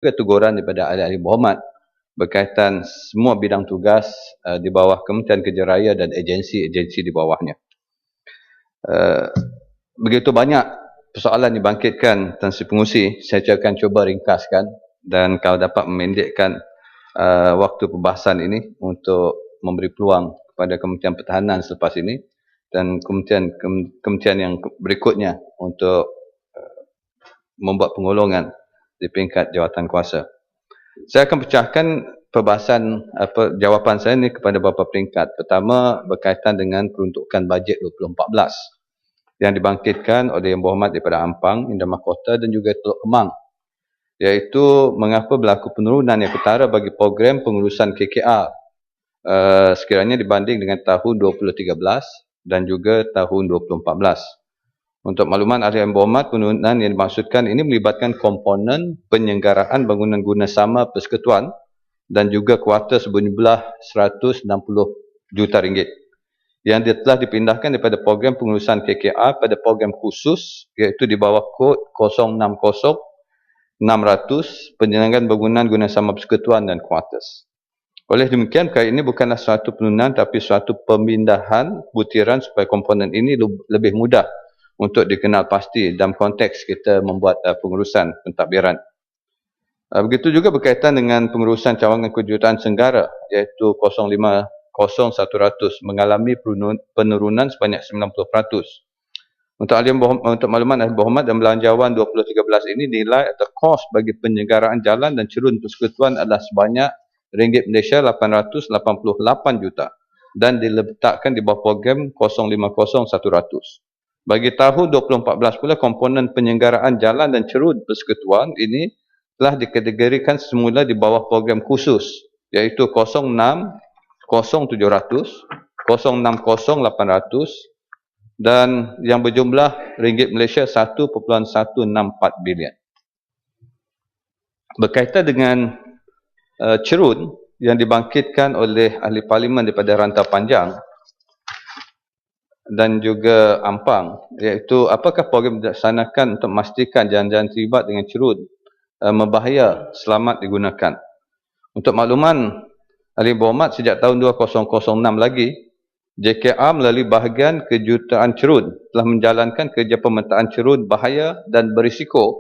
juga teguran daripada ahli-ahli berhormat berkaitan semua bidang tugas di bawah Kementerian Kerja Raya dan agensi-agensi di bawahnya. Begitu banyak persoalan dibangkitkan Tan Sri Pengerusi, saya akan cuba ringkaskan dan kalau dapat memendekkan waktu pembahasan ini untuk memberi peluang kepada Kementerian Pertahanan selepas ini dan kementerian yang berikutnya untuk membuat pengolongan di peringkat jawatan kuasa. Saya akan pecahkan perbahasan jawapan saya ini kepada beberapa peringkat. Pertama, berkaitan dengan peruntukan bajet 2014 yang dibangkitkan oleh Yang Berhormat daripada Ampang, Indah Mahkota dan juga Teluk Kemang, iaitu mengapa berlaku penurunan yang ketara bagi program pengurusan KKR sekiranya dibanding dengan tahun 2013 dan juga tahun 2014. Untuk makluman ahli Yang Berhormat, penurunan yang dimaksudkan ini melibatkan komponen penyelenggaraan bangunan guna sama persekutuan dan juga kuarter berjumlah RM160 juta yang telah dipindahkan daripada program pengurusan KKR pada program khusus iaitu di bawah kod 060-600 penyelenggaraan bangunan guna sama persekutuan dan kuarters. Oleh demikian, perkara ini bukanlah suatu penurunan tapi suatu pemindahan butiran supaya komponen ini lebih mudah untuk dikenal pasti dalam konteks kita membuat pengurusan pentadbiran. Begitu juga berkaitan dengan pengurusan cawangan kejuruteraan Senggara iaitu 050100 mengalami penurunan sebanyak 90%. Untuk makluman ahli berhormat dan belanjawan 2013 ini nilai atau kos bagi penyelenggaraan jalan dan cerun persekutuan adalah sebanyak ringgit Malaysia 888 juta dan diletakkan di bawah program 050100. Bagi tahun 2014 pula komponen penyelenggaraan jalan dan cerun persekutuan ini telah dikategorikan semula di bawah program khusus iaitu 060700, 060800 dan yang berjumlah ringgit Malaysia 1.164 bilion. Berkaitan dengan cerun yang dibangkitkan oleh ahli parlimen daripada Rantau Panjang dan juga Ampang, iaitu apakah program dilaksanakan untuk memastikan jalan-jalan terlibat dengan cerun membahaya selamat digunakan. Untuk makluman ahli berhormat, sejak tahun 2006 lagi JKR melalui bahagian kejuruteraan cerun telah menjalankan kerja pemetaan cerun bahaya dan berisiko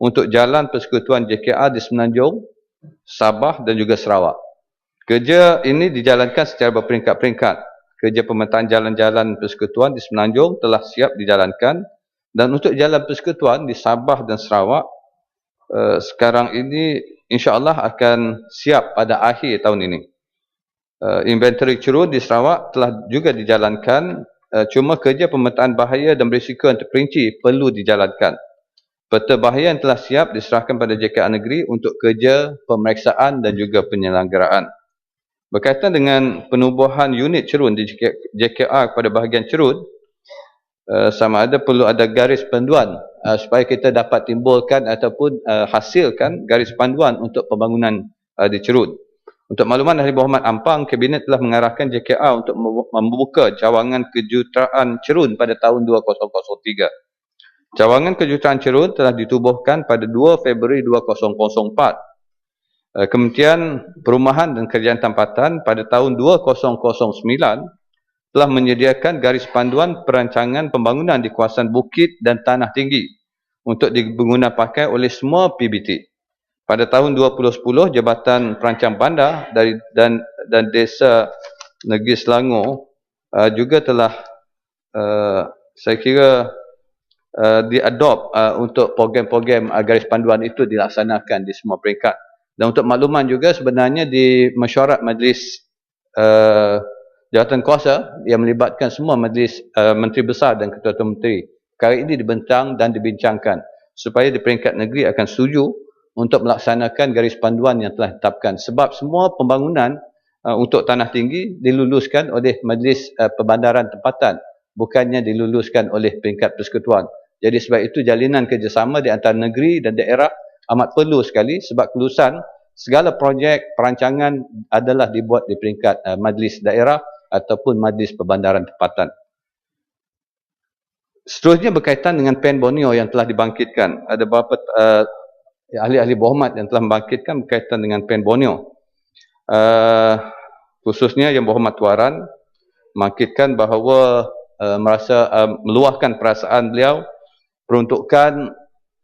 untuk jalan persekutuan JKR di Semenanjung, Sabah dan juga Sarawak. Kerja ini dijalankan secara berperingkat-peringkat. Kerja pemetaan jalan-jalan persekutuan di Semenanjung telah siap dijalankan dan untuk jalan persekutuan di Sabah dan Sarawak sekarang ini insya-Allah akan siap pada akhir tahun ini. Inventory cerun di Sarawak telah juga dijalankan, cuma kerja pemetaan bahaya dan berisiko yang terperinci perlu dijalankan. Peta bahaya yang telah siap diserahkan pada JKR Negeri untuk kerja pemeriksaan dan juga penyelenggaraan. Berkaitan dengan penubuhan unit cerun di JKR kepada bahagian cerun, sama ada perlu ada garis panduan supaya kita dapat timbulkan ataupun hasilkan garis panduan untuk pembangunan di cerun. Untuk makluman ahli berhormat Ampang, Kabinet telah mengarahkan JKR untuk membuka cawangan kejuruteraan cerun pada tahun 2003. Cawangan kejuruteraan cerun telah ditubuhkan pada 2 Februari 2004. Kementerian Perumahan dan Kerjaan Tempatan pada tahun 2009 telah menyediakan garis panduan perancangan pembangunan di kawasan bukit dan tanah tinggi untuk diguna pakai oleh semua PBT. Pada tahun 2010, Jabatan Perancang Bandar dan Desa Negeri Selangor juga telah saya kira diadopt untuk program-program garis panduan itu dilaksanakan di semua peringkat. Dan untuk makluman juga sebenarnya di mesyuarat Majlis Jawatan Kuasa yang melibatkan semua Majlis Menteri Besar dan Ketua-Ketua Menteri, perkara ini dibentang dan dibincangkan supaya di peringkat negeri akan setuju untuk melaksanakan garis panduan yang telah ditetapkan. Sebab semua pembangunan untuk tanah tinggi diluluskan oleh Majlis Perbandaran Tempatan, bukannya diluluskan oleh peringkat persekutuan. Jadi sebab itu jalinan kerjasama di antara negeri dan daerah amat perlu sekali sebab kelulusan segala projek perancangan adalah dibuat di peringkat majlis daerah ataupun majlis perbandaran tempatan. Seterusnya berkaitan dengan PEN Borneo yang telah dibangkitkan. Ada beberapa ahli-ahli berhormat yang telah membangkitkan berkaitan dengan PEN Borneo. Khususnya Yang Berhormat Tuaran membangkitkan bahawa meluahkan perasaan beliau peruntukan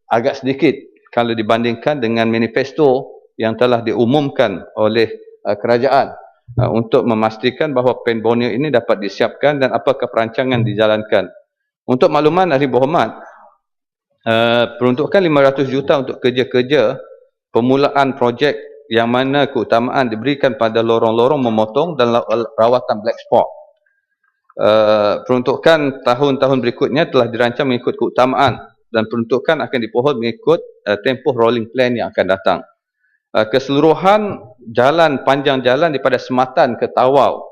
agak sedikit kalau dibandingkan dengan manifesto yang telah diumumkan oleh kerajaan untuk memastikan bahawa PEN Borneo ini dapat disiapkan dan apakah perancangan dijalankan. Untuk makluman ahli berhormat, peruntukan 500 juta untuk kerja-kerja permulaan projek yang mana keutamaan diberikan pada lorong-lorong memotong dan rawatan black spot. Peruntukan tahun-tahun berikutnya telah dirancang mengikut keutamaan dan peruntukan akan dipohon mengikut tempoh rolling plan yang akan datang. Keseluruhan jalan, panjang jalan daripada Sematan ke Tawau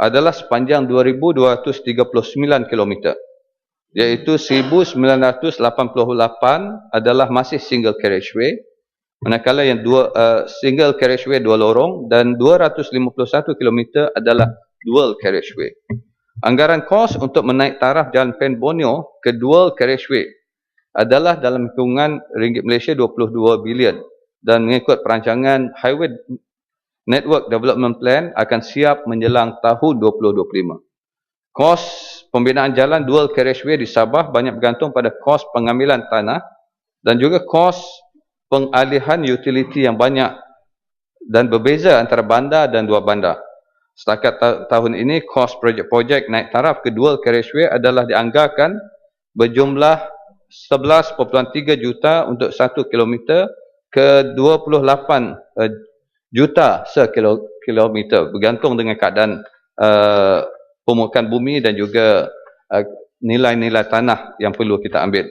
adalah sepanjang 2,239 km, iaitu 1,988 adalah masih single carriageway, manakala yang single carriageway dua lorong dan 251 km adalah dual carriageway. Anggaran kos untuk menaik taraf jalan PEN Borneo ke dual carriageway adalah dalam hitungan ringgit Malaysia 22 bilion dan mengikut perancangan Highway Network Development Plan akan siap menjelang tahun 2025. Kos pembinaan jalan dual carriageway di Sabah banyak bergantung pada kos pengambilan tanah dan juga kos pengalihan utility yang banyak dan berbeza antara bandar dan luar bandar. Setakat tahun ini, kos projek-projek naik taraf ke dual carriageway adalah dianggarkan berjumlah 11.3 juta untuk 1 kilometer ke 28 juta sekilometer, bergantung dengan keadaan permukaan bumi dan juga nilai-nilai tanah yang perlu kita ambil.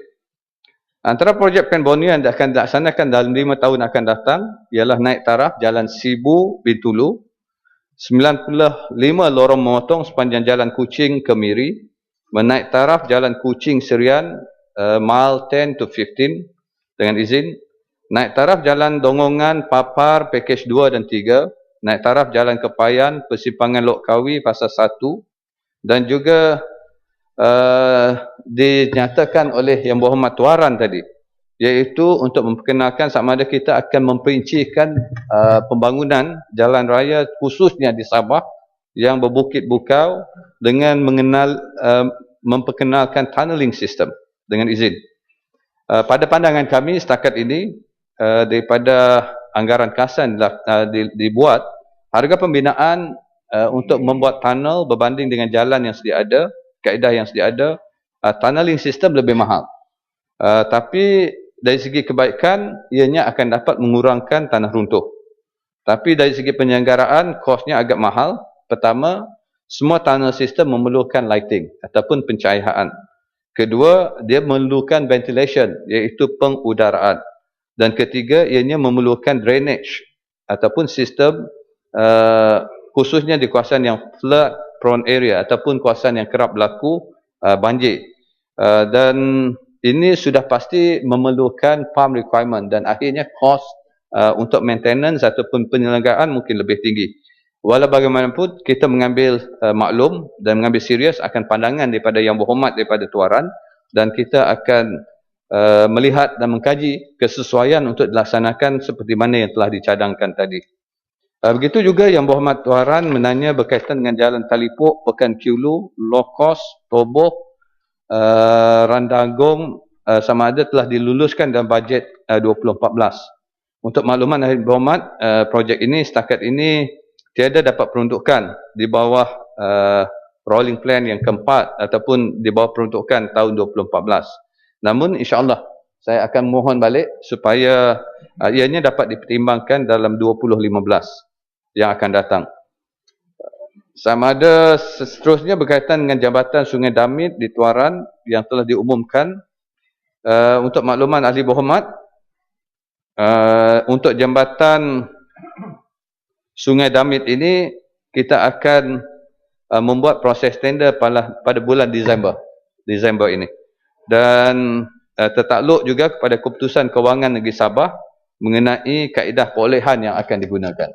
Antara projek PEN Borneo yang akan dilaksanakan dalam 5 tahun akan datang ialah naik taraf Jalan Sibu Bintulu, 95 lorong memotong sepanjang Jalan Kuching ke Miri, menaik taraf Jalan Kuching Serian mile 10 to 15 dengan izin, naik taraf Jalan Dongongan Papar Package 2 dan 3, naik taraf Jalan Kepayan Persimpangan Lok Kawi Fasa 1, dan juga dinyatakan oleh Yang Berhormat Tuaran tadi, iaitu untuk memperkenalkan sama ada kita akan memperincikan pembangunan jalan raya khususnya di Sabah yang berbukit bukau dengan memperkenalkan tunneling system dengan izin. Pada pandangan kami setakat ini, daripada anggaran kasan dibuat, harga pembinaan untuk membuat tunnel berbanding dengan jalan yang sedia ada, kaedah yang sedia ada, tunneling system lebih mahal. Tapi dari segi kebaikan, ianya akan dapat mengurangkan tanah runtuh. Tapi dari segi penyelenggaraan, kosnya agak mahal. Pertama, semua tunnel system memerlukan lighting ataupun pencahayaan. Kedua, dia memerlukan ventilation, iaitu pengudaraan. Dan ketiga, ianya memerlukan drainage ataupun sistem khususnya di kawasan yang flood prone area ataupun kawasan yang kerap berlaku banjir. Dan ini sudah pasti memerlukan farm requirement dan akhirnya kos untuk maintenance ataupun penyelenggaraan mungkin lebih tinggi. Walau bagaimanapun, kita mengambil maklum dan mengambil serius akan pandangan daripada Yang Berhormat daripada Tuaran, dan kita akan melihat dan mengkaji kesesuaian untuk dilaksanakan seperti mana yang telah dicadangkan tadi. Begitu juga Yang Berhormat Tuaran menanya berkaitan dengan Jalan Talipuk, Pekan Kiulu, Lokos, Toboh, Randagong, sama ada telah diluluskan dalam bajet 2014. Untuk makluman ahli berhormat, projek ini setakat ini tiada dapat peruntukan di bawah rolling plan yang keempat ataupun di bawah peruntukan tahun 2014. Namun insya-Allah saya akan mohon balik supaya ianya dapat dipertimbangkan dalam 2015 yang akan datang. Sama ada seterusnya berkaitan dengan Jambatan Sungai Damit di Tuaran yang telah diumumkan. Untuk makluman ahli berhormat, untuk Jambatan Sungai Damit ini kita akan membuat proses tender pada bulan Disember ini. Dan tertakluk juga kepada Keputusan Kewangan Negeri Sabah mengenai kaedah perolehan yang akan digunakan.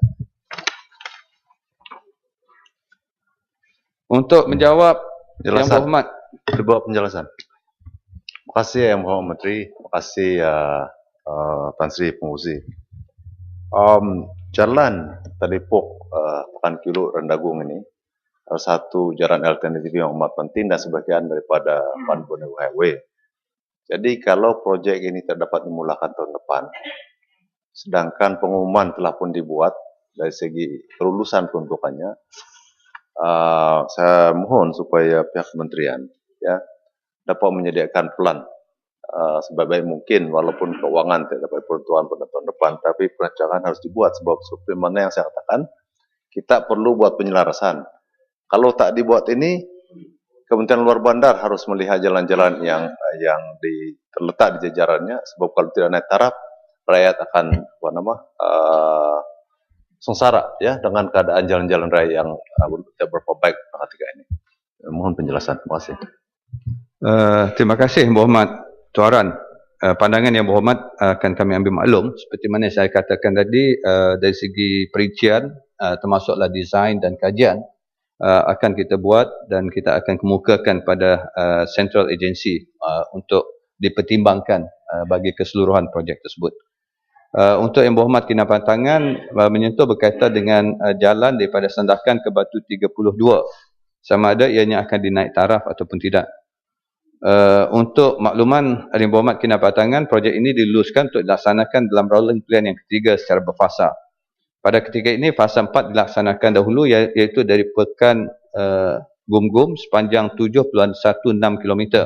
Untuk menjawab Yang Berhormat, dibawa penjelasan. Terima kasih Yang Berhormat Menteri, terima kasih Tan Sri Pengurusi. Jalan Talipok Pekan Kilo Rendagung ini salah satu jalan alternatif yang amat penting dan sebagian daripada Pan Borneo Highway. Jadi kalau proyek ini terdapat dimulakan tahun depan, sedangkan pengumuman telah pun dibuat dari segi kelulusan peruntukannya, saya mohon supaya pihak kementerian ya dapat menyediakan plan sebaik-baik mungkin, walaupun keuangan tidak dapat peruntukan pada tahun depan, tapi perancangan harus dibuat sebab seperti mana yang saya katakan, kita perlu buat penyelarasan. Kalau tak dibuat ini, Kementerian Luar Bandar harus melihat jalan-jalan yang terletak di jajarannya, sebab kalau tidak naik taraf, rakyat akan sengsara ya dengan keadaan jalan-jalan raya yang tidak berapa baik ketika ini. Mohon penjelasan. Terima kasih. Terima kasih Muhammad Tuaran. Pandangan yang berhormat akan kami ambil maklum. Seperti mana saya katakan tadi, dari segi perincian, termasuklah desain dan kajian, akan kita buat dan kita akan kemukakan pada Central Agency untuk dipertimbangkan bagi keseluruhan projek tersebut. Untuk yang berhormat Kinapan Tangan, menyentuh berkaitan dengan jalan daripada Sandakan ke Batu 32, sama ada ianya akan dinaik taraf ataupun tidak. Untuk makluman Yang Berhormat Kinapan Tangan, projek ini diluluskan untuk dilaksanakan dalam rolling plan yang ketiga secara berfasa. Pada ketika ini, fasa 4 dilaksanakan dahulu, iaitu dari Pekan Gum-Gum sepanjang 7.16 km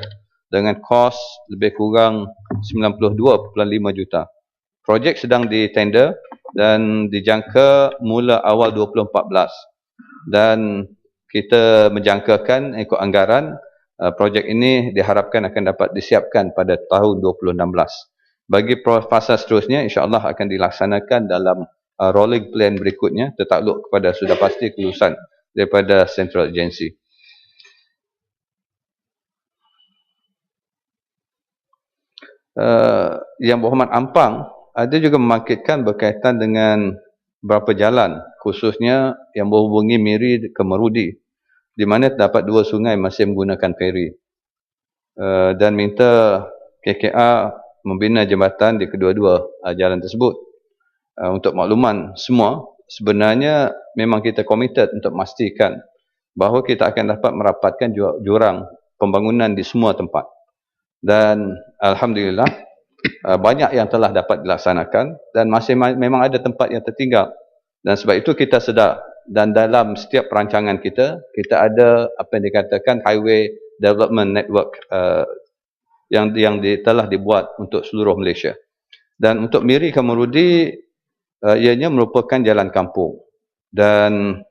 dengan kos lebih kurang 92.5 juta. Projek sedang ditender dan dijangka mula awal 2014, dan kita menjangkakan ikut anggaran projek ini diharapkan akan dapat disiapkan pada tahun 2016. Bagi fasa seterusnya, insya-Allah akan dilaksanakan dalam rolling plan berikutnya, tertakluk kepada sudah pasti kelulusan daripada Central Agency. Yang Berhormat Ampang ada juga membangkitkan berkaitan dengan beberapa jalan, khususnya yang menghubungi Miri ke Merudi, di mana terdapat dua sungai masih menggunakan feri, dan minta KKR membina jambatan di kedua-dua jalan tersebut. Untuk makluman semua, sebenarnya memang kita komited untuk memastikan bahawa kita akan dapat merapatkan jurang pembangunan di semua tempat, dan Alhamdulillah banyak yang telah dapat dilaksanakan dan masih memang ada tempat yang tertinggal, dan sebab itu kita sedar. Dan dalam setiap perancangan kita ada apa yang dikatakan Highway Development Network yang telah dibuat untuk seluruh Malaysia. Dan untuk Miri ke Merudi, ianya merupakan jalan kampung, dan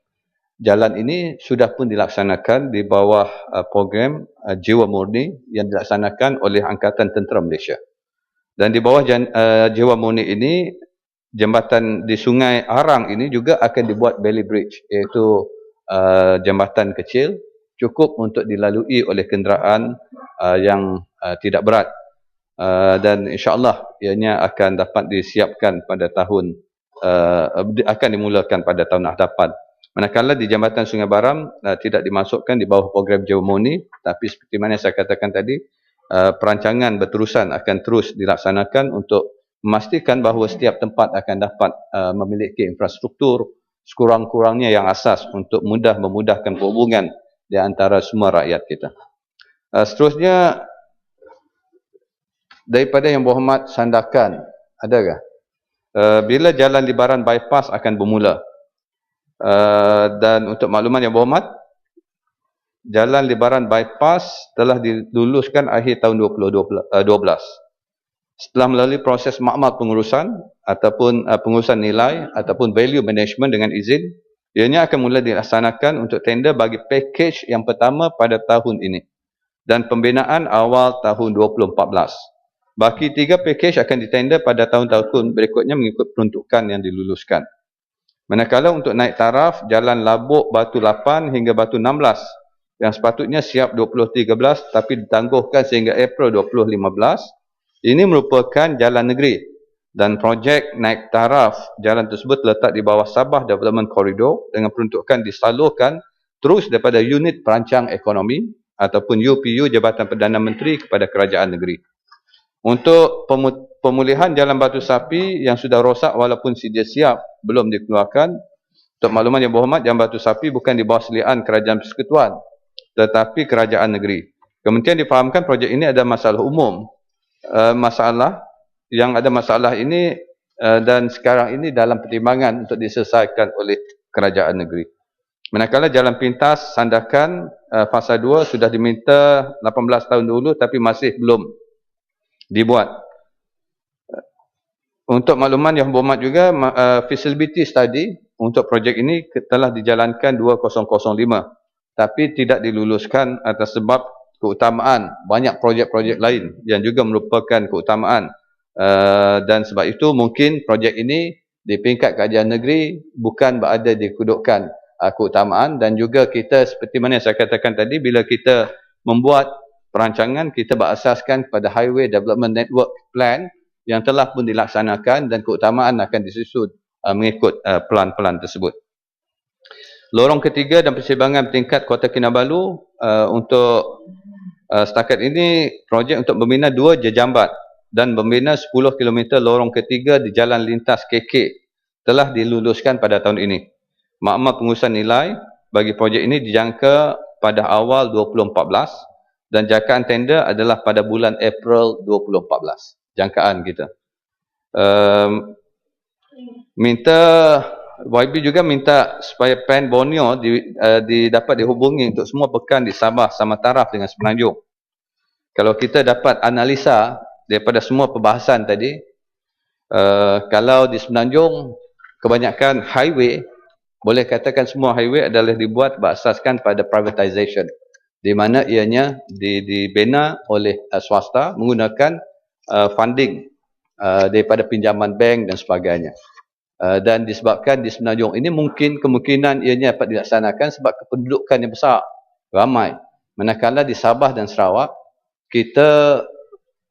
jalan ini sudah pun dilaksanakan di bawah program Jiwa Murni yang dilaksanakan oleh Angkatan Tentera Malaysia. Dan di bawah Jiwa Murni ini, jambatan di Sungai Arang ini juga akan dibuat belly bridge, iaitu jambatan kecil cukup untuk dilalui oleh kenderaan yang tidak berat, dan insya-Allah ianya akan dapat disiapkan pada tahun akan dimulakan pada tahun hadapan. Manakala di jambatan Sungai Baram tidak dimasukkan di bawah program Jewamoni, tapi seperti mana saya katakan tadi, perancangan berterusan akan terus dilaksanakan untuk memastikan bahawa setiap tempat akan dapat memiliki infrastruktur sekurang-kurangnya yang asas untuk memudahkan perhubungan di antara semua rakyat kita. Seterusnya, daripada Yang Berhormat Sandakan, adakah? Bila Jalan Libaran Bypass akan bermula? Dan untuk makluman Yang Berhormat, Jalan Libaran Bypass telah diluluskan akhir tahun 2012. Setelah melalui proses makmal pengurusan ataupun pengurusan nilai ataupun value management dengan izin, ianya akan mula dilaksanakan untuk tender bagi package yang pertama pada tahun ini, dan pembinaan awal tahun 2014. Baki 3 package akan ditender pada tahun-tahun berikutnya mengikut peruntukan yang diluluskan. Manakala untuk naik taraf Jalan Labuk Batu 8 hingga Batu 16 yang sepatutnya siap 2013 tapi ditangguhkan sehingga April 2015, ini merupakan jalan negeri, dan projek naik taraf jalan tersebut terletak di bawah Sabah Development Corridor dengan peruntukan disalurkan terus daripada Unit Perancang Ekonomi ataupun UPU Jabatan Perdana Menteri kepada Kerajaan Negeri. Untuk pemulihan jalan Batu Sapi yang sudah rosak walaupun sedia siap belum dikeluarkan. Untuk makluman Yang Berhormat, Jalan Batu Sapi bukan di bawah seliaan Kerajaan Persekutuan, tetapi Kerajaan Negeri. Kemudian difahamkan projek ini ada masalah umum. Masalah ini dan sekarang ini dalam pertimbangan untuk diselesaikan oleh Kerajaan Negeri. Manakala jalan pintas Sandakan fasa 2 sudah diminta 18 tahun dulu tapi masih belum dibuat. Untuk makluman Yang Berhormat juga, feasibility study untuk projek ini telah dijalankan 2005 tapi tidak diluluskan atas sebab keutamaan banyak projek-projek lain yang juga merupakan keutamaan, dan sebab itu mungkin projek ini di peringkat Kerajaan Negeri bukan berada di kedudukan keutamaan. Dan juga kita seperti mana yang saya katakan tadi, bila kita membuat perancangan kita berasaskan pada Highway Development Network Plan yang telah pun dilaksanakan dan keutamaan akan disusun mengikut pelan-pelan tersebut. Lorong ketiga dan persimpangan tingkat Kota Kinabalu, untuk setakat ini projek untuk membina 2 jejambat dan membina 10 km lorong ketiga di jalan lintas KK telah diluluskan pada tahun ini. Maklumat pengurusan nilai bagi projek ini dijangka pada awal 2014 dan jangkaan tender adalah pada bulan April 2014. Jangkaan kita. YB juga minta supaya PAN Borneo dapat dihubungi untuk semua pekan di Sabah sama taraf dengan Semenanjung. Kalau kita dapat analisa daripada semua perbahasan tadi, kalau di Semenanjung kebanyakan highway, boleh katakan semua highway adalah dibuat berasaskan pada privatization, di mana ianya dibina oleh swasta menggunakan funding daripada pinjaman bank dan sebagainya. Dan disebabkan di Semenanjung ini mungkin kemungkinan ianya dapat dilaksanakan sebab kependudukan yang besar, ramai. Manakala di Sabah dan Sarawak, kita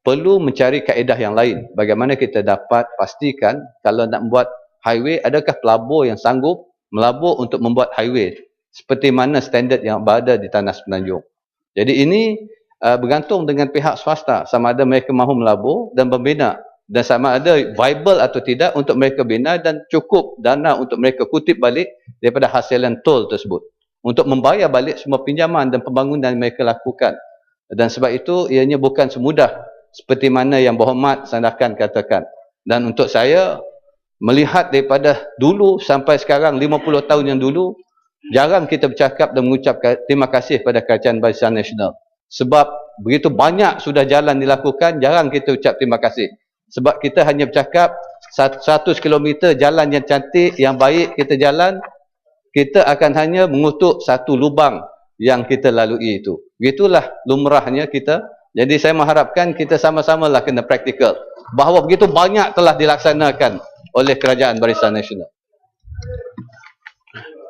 perlu mencari kaedah yang lain. Bagaimana kita dapat pastikan kalau nak membuat highway, adakah pelabur yang sanggup melabur untuk membuat highway seperti mana standard yang berada di tanah Semenanjung. Jadi ini bergantung dengan pihak swasta, sama ada mereka mahu melabur dan membina, dan sama ada viable atau tidak untuk mereka bina dan cukup dana untuk mereka kutip balik daripada hasilan tol tersebut untuk membayar balik semua pinjaman dan pembangunan yang mereka lakukan. Dan sebab itu ianya bukan semudah seperti mana Yang Berhormat Sandakan katakan. Dan untuk saya melihat daripada dulu sampai sekarang 50 tahun yang dulu, jarang kita bercakap dan mengucapkan terima kasih pada Kerajaan Barisan Nasional. Sebab begitu banyak sudah jalan dilakukan, jarang kita ucap terima kasih. Sebab kita hanya bercakap 100 km jalan yang cantik, yang baik kita jalan, kita akan hanya mengutuk satu lubang yang kita lalui itu. Begitulah lumrahnya kita. Jadi saya mengharapkan kita sama-sama lah kena praktikal. Bahawa begitu banyak telah dilaksanakan oleh Kerajaan Barisan Nasional.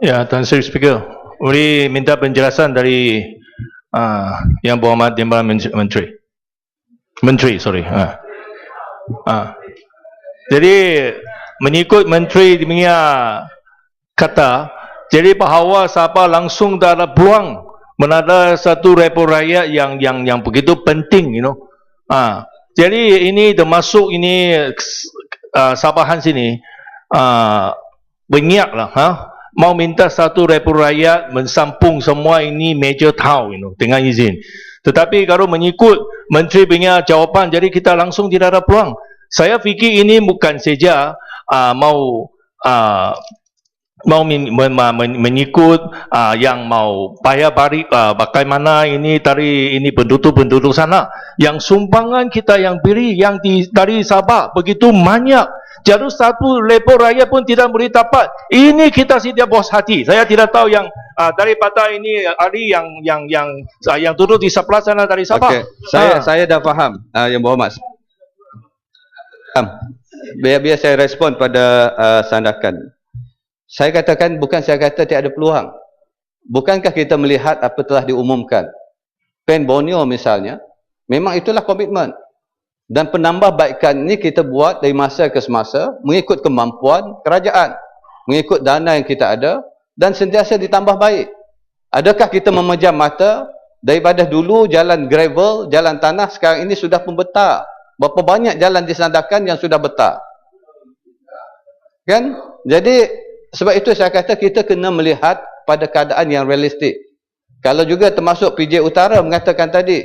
Ya, Tuan Sri Speaker, boleh minta penjelasan dari Yang Berhormat Timbalan Menteri. Jadi mengikut Menteri punya kata, jadi bahawa Sabah langsung tak ada peluang menada satu repo rakyat yang begitu penting, Jadi ini termasuk ini Sabahan sini bengiaklah, mau minta satu repo rakyat mensampung semua ini major town, dengan izin. Tetapi kalau mengikut Menteri punya jawapan, jadi kita langsung tidak ada peluang. Saya fikir ini bukan saja mau mengikut yang mau bayar balik bagaimana ini dari ini penduduk sana. Yang sumbangan kita yang beri yang dari Sabah begitu banyak. Jadi satu lepo rakyat pun tidak boleh dapat. Ini kita tidak puas hati. Saya tidak tahu yang daripada ini ahli yang duduk di sebelah sana dari Sabah. Okay. Saya dah faham, Yang Berhormat. Biar saya respon pada Sandakan. Saya katakan, bukan saya kata tidak ada peluang. Bukankah kita melihat apa telah diumumkan? PAN Borneo misalnya, memang itulah komitmen. Dan penambahbaikan ini kita buat dari masa ke semasa, mengikut kemampuan kerajaan, mengikut dana yang kita ada, dan sentiasa ditambah baik. Adakah kita memejam mata, daripada dulu jalan gravel, jalan tanah, sekarang ini sudah pembetar. Berapa banyak jalan disandarkan yang sudah betar. Kan? Jadi sebab itu saya kata kita kena melihat pada keadaan yang realistik. Kalau juga termasuk PJ Utara mengatakan tadi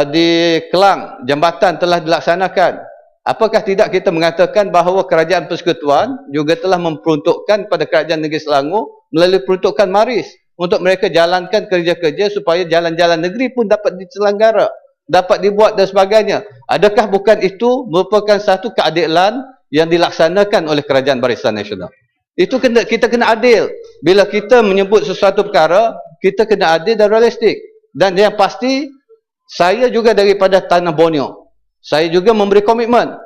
di Kelang jambatan telah dilaksanakan. Apakah tidak kita mengatakan bahawa Kerajaan Persekutuan juga telah memperuntukkan pada Kerajaan Negeri Selangor melalui peruntukan Maris untuk mereka jalankan kerja-kerja supaya jalan-jalan negeri pun dapat diselenggara, dapat dibuat dan sebagainya. Adakah bukan itu merupakan satu keadilan yang dilaksanakan oleh Kerajaan Barisan Nasional? Itu kita kena adil. Bila kita menyebut sesuatu perkara, kita kena adil dan realistik. Dan yang pasti, saya juga daripada Tanah Borneo, saya juga memberi komitmen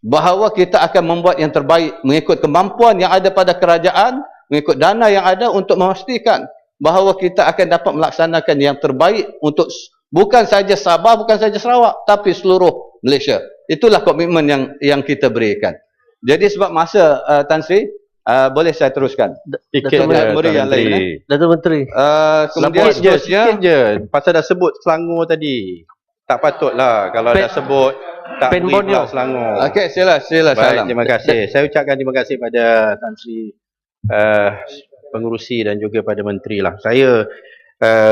bahawa kita akan membuat yang terbaik mengikut kemampuan yang ada pada kerajaan, mengikut dana yang ada untuk memastikan bahawa kita akan dapat melaksanakan yang terbaik untuk bukan saja Sabah, bukan saja Sarawak, tapi seluruh Malaysia. Itulah komitmen yang kita berikan. Jadi sebab masa Tan Sri, boleh saya teruskan? Sikit je, yang lain. Datuk Menteri. Kemudian sikit je. Pasal dah sebut Selangor tadi. Tak patutlah kalau dah sebut tak beri pula Selangor. Okey, sila Baik, salam. terima kasih. Saya ucapkan terima kasih pada Tan Sri pengurusi dan juga pada menteri lah. Saya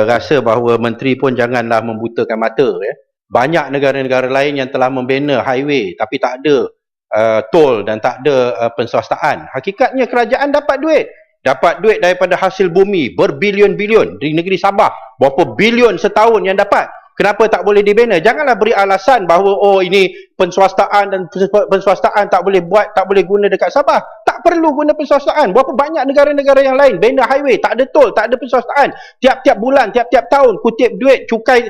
rasa bahawa menteri pun janganlah membutakan mata ya. Banyak negara-negara lain yang telah membina highway tapi tak ada tol dan tak ada penswastaan. Hakikatnya kerajaan dapat duit daripada hasil bumi berbilion-bilion di negeri Sabah. Berapa bilion setahun yang dapat. Kenapa tak boleh dibina? Janganlah beri alasan bahawa oh ini penswastaan dan penswastaan tak boleh buat, tak boleh guna dekat Sabah. Tak perlu guna penswastaan. Berapa banyak negara-negara yang lain bina highway, tak ada tol, tak ada penswastaan. Tiap-tiap bulan, tiap-tiap tahun kutip duit, cukai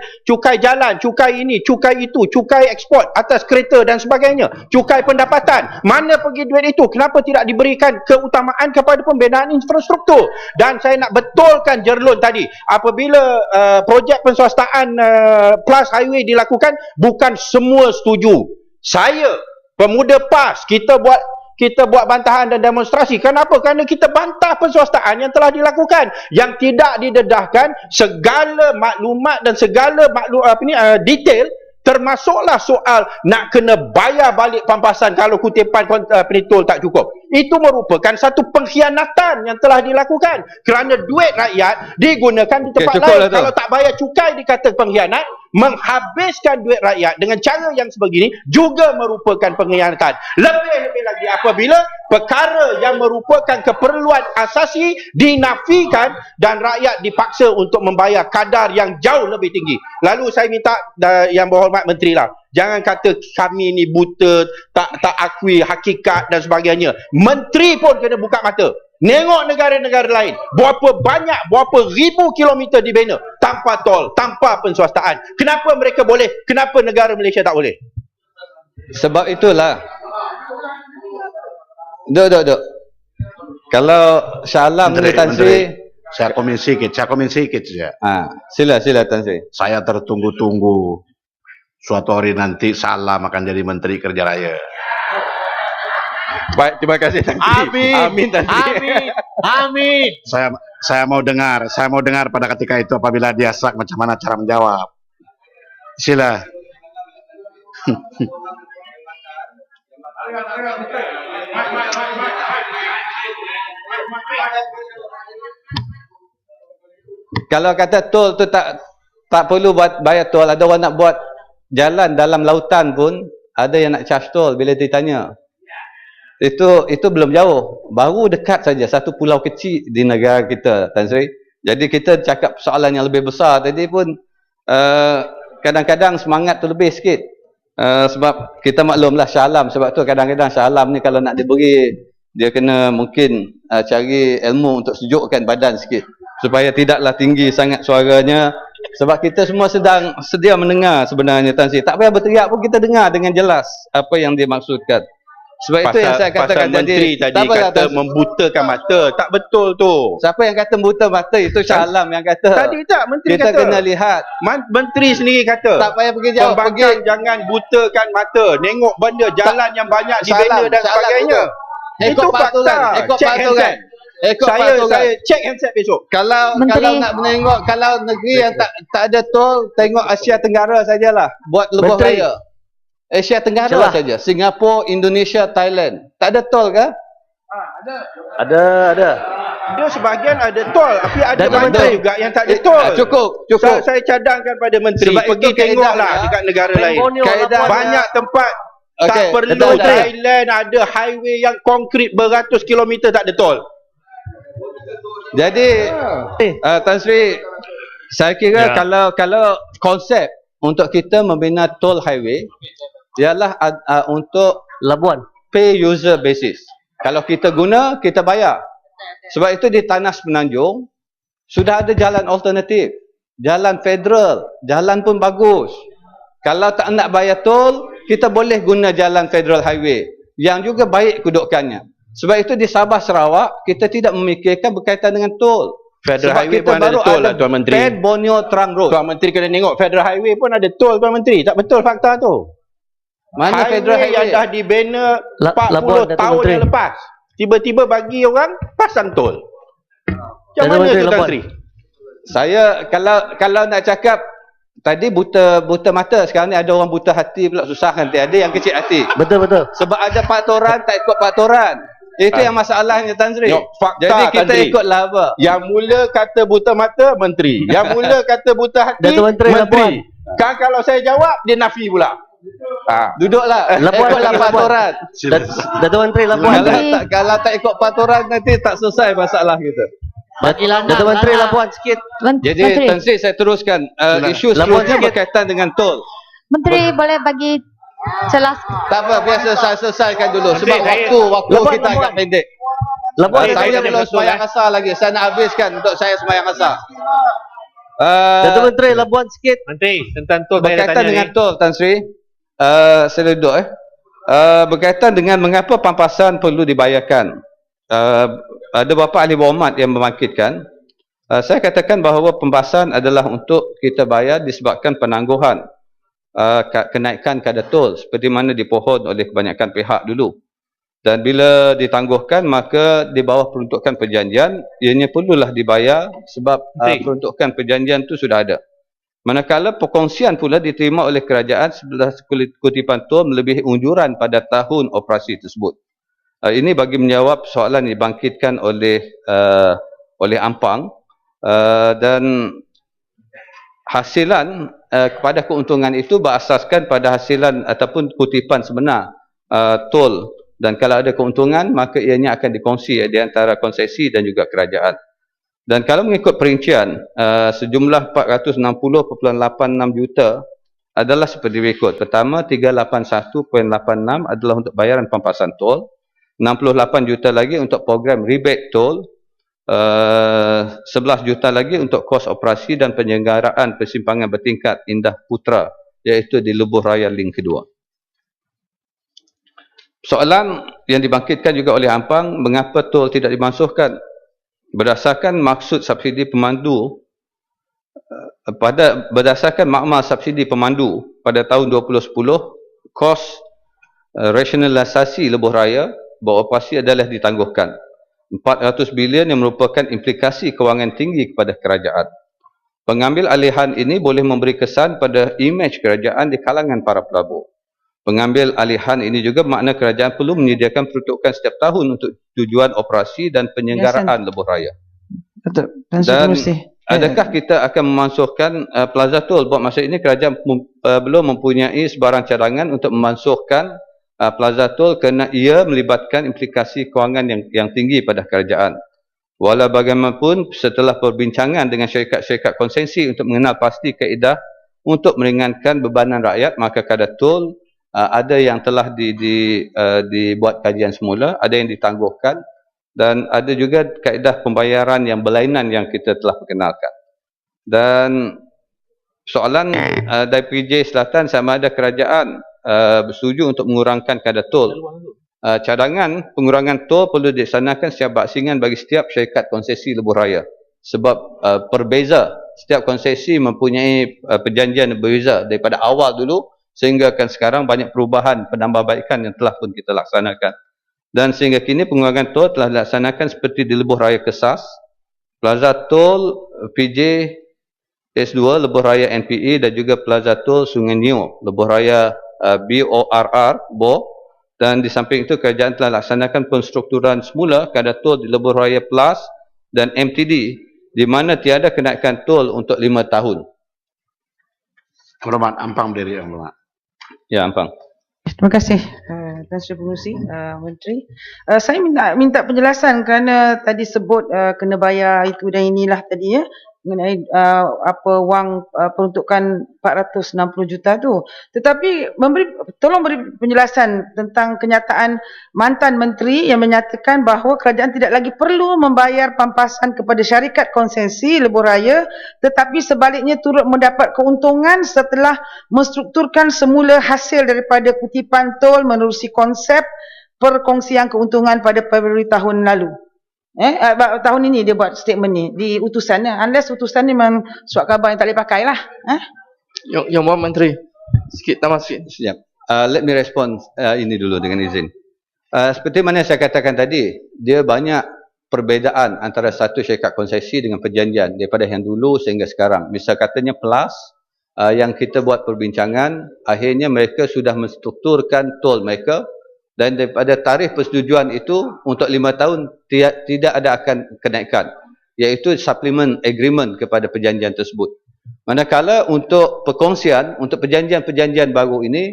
jalan, cukai ini, cukai itu, cukai ekspor atas kereta dan sebagainya, cukai pendapatan. Mana pergi duit itu? Kenapa tidak diberikan keutamaan kepada pembinaan infrastruktur? Dan saya nak betulkan Jerlun tadi, apabila projek penswastaan plus highway dilakukan, bukan semua setuju. Saya, pemuda PAS, kita buat bantahan dan demonstrasi. Kenapa? Kerana kita bantah penswastaan yang telah dilakukan, yang tidak didedahkan segala maklumat dan segala detail, termasuklah soal nak kena bayar balik pampasan kalau kutipan penitol tak cukup. Itu merupakan satu pengkhianatan yang telah dilakukan kerana duit rakyat digunakan di tempat lain. Kalau tak bayar cukai dikata pengkhianat, menghabiskan duit rakyat dengan cara yang sebegini juga merupakan pengkhianatan. Lebih-lebih lagi apabila perkara yang merupakan keperluan asasi dinafikan dan rakyat dipaksa untuk membayar kadar yang jauh lebih tinggi. Lalu saya minta yang berhormat menteri lah, jangan kata kami ni buta, tak akui hakikat dan sebagainya. Menteri pun kena buka mata. Nengok negara-negara lain, berapa ribu kilometer dibina tanpa tol, tanpa penswastaan. Kenapa mereka boleh? Kenapa negara Malaysia tak boleh? Sebab itulah. Duk. Kalau Shah Alam ni Tan Sri, saya komen sikit saja. Sila Tan Sri. Saya tertunggu-tunggu suatu hari nanti Shah Alam akan jadi Menteri Kerja Raya. Baik, terima kasih Tan Sri. Amin Tan Sri. Amin. Saya mau dengar pada ketika itu apabila dia serak macam mana cara menjawab. Sila. Kalau kata tol tu tak perlu buat bayar tol, ada orang nak buat jalan dalam lautan pun ada yang nak charge tol bila ditanya. Itu belum jauh, baru dekat saja satu pulau kecil di negara kita, Tan Sri. Jadi kita cakap persoalan yang lebih besar tadi pun kadang-kadang semangat tu lebih sikit. Sebab kita maklumlah Shah Alam, sebab tu kadang-kadang Shah Alam ni kalau nak diberi, dia kena mungkin cari ilmu untuk sejukkan badan sikit supaya tidaklah tinggi sangat suaranya. Sebab kita semua sedang sedia mendengar sebenarnya Tan Sri. Tak payah berteriak pun kita dengar dengan jelas apa yang dia maksudkan. Sebab itu yang saya katakan menteri tadi kata membutakan mata. Tak betul tu. Siapa yang kata buta mata? Itu Shah Alam yang kata. Tadi tak menteri kita kata. Kita kena lihat. Menteri sendiri kata. Tak payah pergi jauh. Pembangkang jangan butakan mata. Nengok benda jalan yang banyak dibina dan sebagainya. Itu fakta. Check handset. Saya check handset besok. Kalau nak menengok, kalau negeri yang tak ada tol, tengok Asia Tenggara sajalah. Buat lebuh raya. Asia Tenggara Celah. saja. Singapura, Indonesia, Thailand. Tak ada tol ke? Ada. Dia sebahagian ada tol, tapi ada Datuk banyak Menteri. juga yang tak ada tol. Cukup. Saya cadangkan pada menteri, Sebab pergi itu kaedahnya, tengoklah dekat negara lain. Borneo, Kaedah- Labuan. Banyak tempat Okey, tak perlu. Datuk Menteri. Thailand ada highway yang konkret beratus kilometer tak ada tol. Jadi, Tan Sri, saya kira Ya. kalau konsep untuk kita membina tol highway ialah untuk Labuan. pay user basis. Kalau kita guna, kita bayar. Sebab itu di tanah Semenanjung sudah ada jalan alternatif. Jalan federal, jalan pun bagus. Kalau tak nak bayar tol, kita boleh guna jalan federal highway yang juga baik kedudukannya. Sebab itu di Sabah Sarawak kita tidak memikirkan berkaitan dengan tol. Federal Sebab highway kita pun ada baru tol lah, Tuan Menteri. Pen Borneo Trang Road. Tuan Menteri kena tengok Federal Highway pun ada tol, Tuan Menteri. Tak betul fakta tu. Mana federal yang highway? dah dibina 40 Labuan, Datuk tahun Menteri. yang lepas. Tiba-tiba bagi orang pasang tol. Macam Datuk mana Menteri tu, Tuan Labuan. Menteri? Saya kalau nak cakap tadi buta mata, sekarang ni ada orang buta hati pula, susah nanti. Ada yang kecil hati. Betul. Sebab ada paktoran tak ikut paktoran. Itu yang masalahnya, Tan Sri. Tengok, fakta, Jadi Tan kita Sri. ikutlah apa? Yang mula kata buta mata, menteri. Yang mula kata buta hati, Datuk Menteri Labuan. Kan kalau saya jawab, dia nafi pula. Duduklah. Labuan, Ikutlah Labuan. paktoran. Datuk Menteri Labuan. Kalau tak ikut paktoran nanti tak selesai masalah kita. Datuk Menteri Labuan sikit. Jadi Menteri, Tan Sri, saya teruskan. Isu Labuan seterusnya sikit. berkaitan dengan tol. Menteri boleh bagi celah. Tak apa, biar selesaikan dulu. Sebab Menteri, waktu Labuan, kita agak Labuan. pendek. Labuan. Saya belum sembahyang asar lagi. Saya nak habiskan untuk saya sembahyang asar. Datuk Menteri Labuan sikit. Menteri, tentang tol saya nak Berkaitan tanya dengan ni. tol, Tan Sri. Saya duduk berkaitan dengan mengapa pampasan perlu dibayarkan. Ada beberapa ahli berhormat yang membangkitkan. Saya katakan bahawa pembahasan adalah untuk kita bayar disebabkan penangguhan kenaikan kadar tol seperti mana dipohon oleh kebanyakan pihak dulu. Dan bila ditangguhkan, maka di bawah peruntukan perjanjian, ianya perlulah dibayar sebab peruntukan perjanjian itu sudah ada. Manakala perkongsian pula diterima oleh kerajaan sebelah kutipan tol melebihi unjuran pada tahun operasi tersebut. Ini bagi menjawab soalan yang dibangkitkan oleh Ampang, dan hasilan kepada keuntungan itu berasaskan pada hasilan ataupun kutipan sebenar tol. Dan kalau ada keuntungan, maka ianya akan dikongsi di antara konsesi dan juga kerajaan. Dan kalau mengikut perincian, sejumlah 460.86 juta adalah seperti berikut. Pertama, 381.86 adalah untuk bayaran pampasan tol. 68 juta lagi untuk program rebate tol. 11 juta lagi untuk kos operasi dan penyelenggaraan persimpangan bertingkat Indah Putra, iaitu di Lebuh Raya Link kedua. Soalan yang dibangkitkan juga oleh Ampang, mengapa tol tidak dimansuhkan? Berdasarkan maksud subsidi pemandu, berdasarkan makmal subsidi pemandu pada tahun 2010, kos rasionalisasi Lebuh Raya beroperasi adalah ditangguhkan. 400 bilion yang merupakan implikasi kewangan tinggi kepada kerajaan. Pengambil alihan ini boleh memberi kesan pada imej kerajaan di kalangan para pelabur. Pengambil alihan ini juga makna kerajaan perlu menyediakan peruntukan setiap tahun untuk tujuan operasi dan penyelenggaraan Lebuh Raya. Dan adakah kita akan memansuhkan Plaza Tol? Buat masa ini kerajaan belum mempunyai sebarang cadangan untuk memansuhkan Plaza Tol kerana ia melibatkan implikasi kewangan yang tinggi pada kerajaan. Walau bagaimanapun, setelah perbincangan dengan syarikat-syarikat konsesi untuk mengenal pasti kaedah untuk meringankan bebanan rakyat, maka kadar tol ada yang telah dibuat kajian semula, ada yang ditangguhkan, dan ada juga kaedah pembayaran yang berlainan yang kita telah perkenalkan. Dan soalan dari PJ Selatan, sama ada kerajaan bersetuju untuk mengurangkan kadar tol. Cadangan pengurangan tol perlu dilaksanakan secara bersamaan bagi setiap syarikat konsesi Lebuh Raya. Sebab berbeza, setiap konsesi mempunyai perjanjian yang berbeza daripada awal dulu sehingga kan sekarang banyak perubahan penambahbaikan yang telah pun kita laksanakan. Dan sehingga kini pengurangan tol telah dilaksanakan seperti di Lebuh Raya Kesas, Plaza Tol PJ S2 Lebuh Raya NPE dan juga Plaza Tol Sungai Neo Lebuh Raya BOR, dan di samping itu kerajaan telah laksanakan penstrukturan semula kadar tol di Lebuh Raya Plus dan MTD di mana tiada kenaikan tol untuk 5 tahun. Maklumat, Ampang berdiri, maklumat. Ya, Ampang. Terima kasih Tuan Sri Pengerusi, Menteri. Saya minta penjelasan kerana tadi sebut kena bayar itu dan inilah tadi ya, mengenai wang peruntukan 460 juta tu. Tetapi tolong beri penjelasan tentang kenyataan mantan menteri yang menyatakan bahawa kerajaan tidak lagi perlu membayar pampasan kepada syarikat konsesi Lebuh Raya, tetapi sebaliknya turut mendapat keuntungan setelah menstrukturkan semula hasil daripada kutipan tol menerusi konsep perkongsian keuntungan pada Februari tahun lalu. Tahun ini dia buat statement ni di utusan ni. Unless utusan ni memang surat khabar yang tak boleh pakai lah. Yang Muhammad Menteri, sikit tambah sikit. Sekejap. Let me respond ini dulu dengan izin. Seperti mana saya katakan tadi, dia banyak perbezaan antara satu syarikat konsesi dengan perjanjian daripada yang dulu sehingga sekarang. Misal katanya Plus, yang kita buat perbincangan, akhirnya mereka sudah menstrukturkan tol mereka. Dan daripada tarikh persetujuan itu untuk 5 tahun tidak ada akan kenaikan, iaitu supplement agreement kepada perjanjian tersebut. Manakala untuk perkongsian, untuk perjanjian-perjanjian baru ini,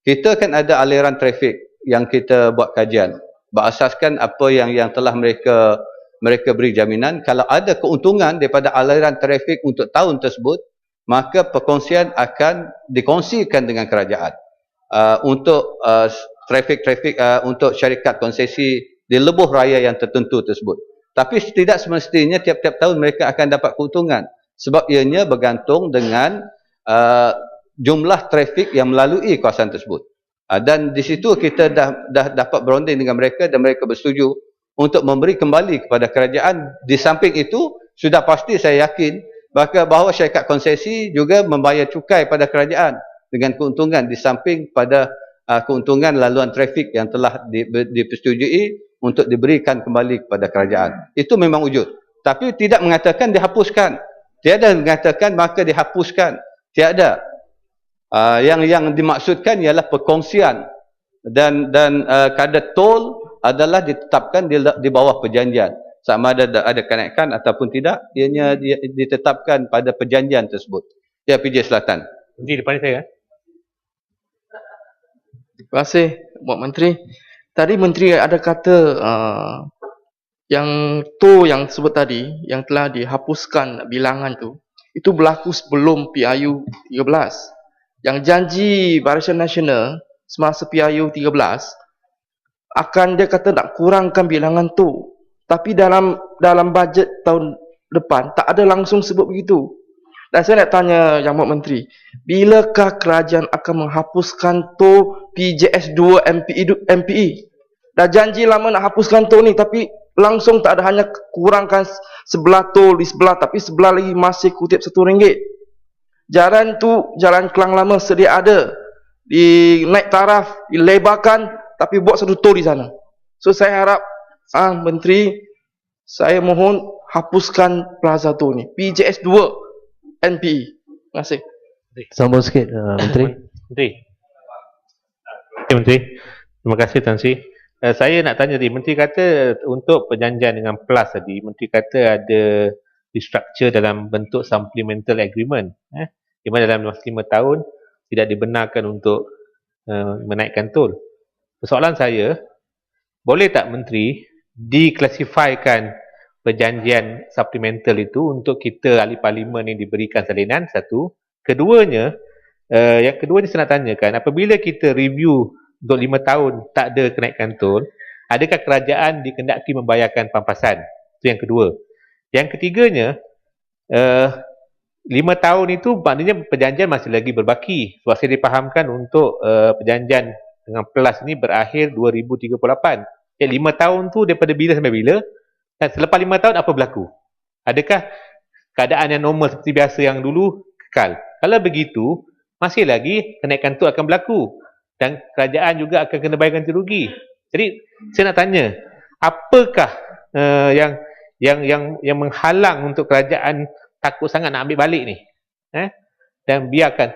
kita kan ada aliran trafik yang kita buat kajian. Berasaskan apa yang telah mereka beri jaminan, kalau ada keuntungan daripada aliran trafik untuk tahun tersebut, maka perkongsian akan dikongsikan dengan kerajaan. Untuk trafik untuk syarikat konsesi di Lebuh Raya yang tertentu tersebut. Tapi tidak semestinya tiap-tiap tahun mereka akan dapat keuntungan, sebab ianya bergantung dengan jumlah trafik yang melalui kawasan tersebut. Dan di situ kita dah dapat berunding dengan mereka dan mereka bersetuju untuk memberi kembali kepada kerajaan. Di samping itu sudah pasti saya yakin bahawa syarikat konsesi juga membayar cukai pada kerajaan dengan keuntungan di samping pada keuntungan laluan trafik yang telah dipersetujui untuk diberikan kembali kepada kerajaan. Itu memang wujud. Tapi tidak mengatakan dihapuskan. Tiada mengatakan maka dihapuskan. Tiada. Yang dimaksudkan ialah perkongsian dan kadar tol adalah ditetapkan di bawah perjanjian. Sama ada kenaikan ataupun tidak, ianya ditetapkan pada perjanjian tersebut. Ya, PJ Selatan. Di depan saya. Terima kasih, Pak Menteri. Tadi Menteri ada kata yang sebut tadi, yang telah dihapuskan bilangan tu, itu berlaku sebelum PIU 13. Yang janji Barisan Nasional semasa PIU 13, dia kata nak kurangkan bilangan tu. Tapi dalam bajet tahun depan, tak ada langsung sebut begitu. Dan saya nak tanya Yang Muhammad Menteri, bilakah kerajaan akan menghapuskan tol PJS2 MPE? Dah janji lama nak hapuskan tol ni, tapi langsung tak ada, hanya kurangkan sebelah tol di sebelah, tapi sebelah lagi masih kutip RM1. Jalan tu, jalan Kelang lama sedia ada, naik taraf, dilebarkan, tapi buat satu tol di sana. So saya harap Menteri, saya mohon hapuskan Plaza Tol ni, PJS2 NPE. Terima kasih. Sambung sikit Menteri. Menteri. Terima kasih Tan Sri. Saya nak tanya tadi, Menteri kata untuk perjanjian dengan Plus tadi, Menteri kata ada restructure dalam bentuk supplemental agreement, di mana dalam masa 5 tahun tidak dibenarkan untuk menaikkan tol. Persoalan saya, boleh tak Menteri diklasifikasikan perjanjian supplemental itu untuk kita ahli parlimen yang diberikan salinan? Satu. Keduanya, yang kedua ni saya nak tanyakan, apabila kita review untuk 5 tahun tak ada kenaikan tol, adakah kerajaan dikendaki membayarkan pampasan? Itu yang kedua. Yang ketiganya, 5 tahun itu maknanya perjanjian masih lagi berbaki. Sebab saya dipahamkan untuk perjanjian dengan Plus ni berakhir 2038. 5 tahun tu daripada bila sampai bila? Dan selepas 5 tahun apa berlaku? Adakah keadaan yang normal seperti biasa yang dulu kekal? Kalau begitu, masih lagi kenaikan tu akan berlaku. Dan kerajaan juga akan kena bayar ganti rugi. Jadi, saya nak tanya, apakah yang menghalang untuk kerajaan takut sangat nak ambil balik ni? Dan biarkan.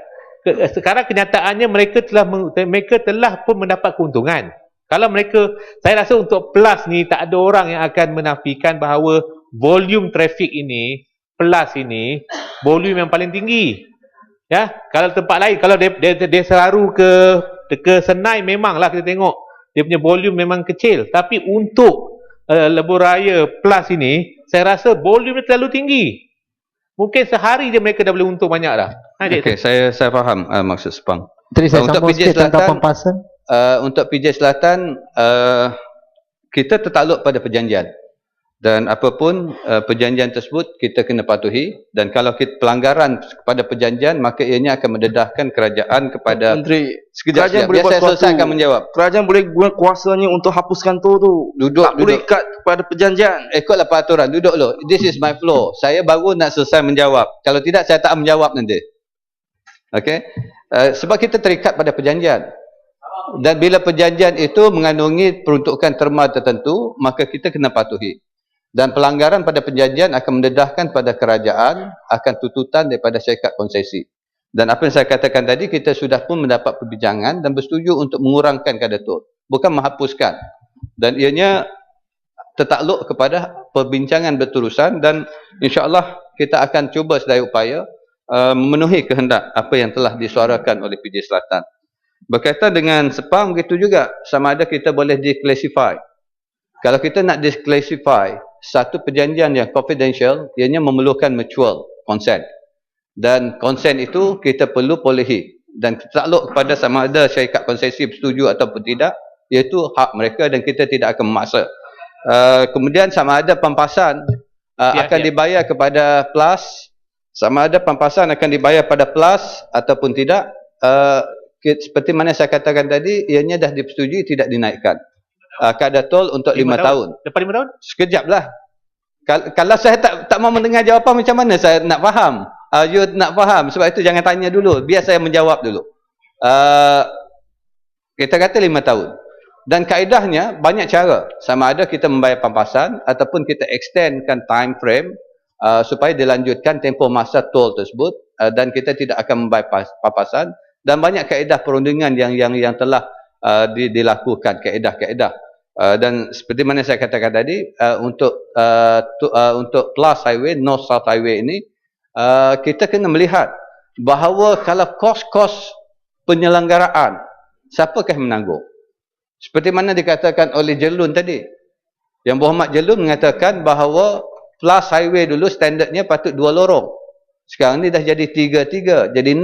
sekarang kenyataannya mereka telah pun mendapat keuntungan. Kalau mereka, saya rasa untuk plus ni tak ada orang yang akan menafikan bahawa volume traffic ini, plus ini, volume yang paling tinggi. Ya, kalau tempat lain, kalau dia selaru ke Senai, memanglah kita tengok dia punya volume memang kecil. Tapi untuk Lebuh Raya plus ini, saya rasa volume dia terlalu tinggi. Mungkin sehari je mereka dah boleh untung banyak dah. Okey, saya faham maksud Sepang. Menteri, saya Untuk sambung PJ sikit tentang Selatan, pampasan. Untuk PJ Selatan, kita tertakluk pada perjanjian. Dan apapun perjanjian tersebut kita kena patuhi, dan kalau kita pelanggaran kepada perjanjian maka ianya akan mendedahkan kerajaan kepada Menteri, sekejap, kerajaan boleh biar buat saya selesai akan menjawab. Kerajaan boleh guna kuasanya untuk hapuskan tu. Tak boleh ikat kepada perjanjian. Ikutlah peraturan, duduk dulu. This is my flow. Saya baru nak selesai menjawab. Kalau tidak saya tak menjawab nanti. Okey? Sebab kita terikat pada perjanjian. Dan bila perjanjian itu mengandungi peruntukan terma tertentu, maka kita kena patuhi. Dan pelanggaran pada perjanjian akan mendedahkan pada kerajaan akan tuntutan daripada syarikat konsesi. Dan apa yang saya katakan tadi, kita sudah pun mendapat perbincangan dan bersetuju untuk mengurangkan kadar tol, bukan menghapuskan. Dan ianya tertakluk kepada perbincangan berterusan, dan insya-Allah kita akan cuba sedaya upaya memenuhi kehendak apa yang telah disuarakan oleh PJ Selatan. Berkaitan dengan Sepang, begitu juga, sama ada kita boleh declassify. Kalau kita nak declassify satu perjanjian yang confidential, ianya memerlukan mutual consent. Dan consent itu kita perlu polehi. Dan tertakluk kepada sama ada syarikat konsesi bersetuju ataupun tidak, iaitu hak mereka dan kita tidak akan memaksa. Kemudian sama ada pampasan akan dibayar kepada plus, sama ada pampasan akan dibayar pada plus ataupun tidak, seperti mana saya katakan tadi, ianya dah disetujui tidak dinaikkan. Kadar tol untuk 5 tahun. Lepas 5 tahun? Sekejap lah. Kalau saya tak mau mendengar jawapan, macam mana saya nak faham? You nak faham, sebab itu jangan tanya dulu, biar saya menjawab dulu. Kita kata 5 tahun. Dan kaedahnya banyak cara. Sama ada kita membayar pampasan ataupun kita extendkan time frame supaya dilanjutkan tempoh masa tol tersebut, dan kita tidak akan membayar pampasan. Dan banyak kaedah perundingan yang telah dilakukan, kaedah-kaedah. Dan seperti mana saya katakan tadi, untuk plus highway, north south highway ini, kita kena melihat bahawa kalau kos-kos penyelenggaraan, siapakah menanggung? Seperti mana dikatakan oleh Jelun tadi. Yang Muhammad Jelun mengatakan bahawa plus highway dulu standardnya patut 2 lorong. Sekarang ni dah jadi 3, jadi 6.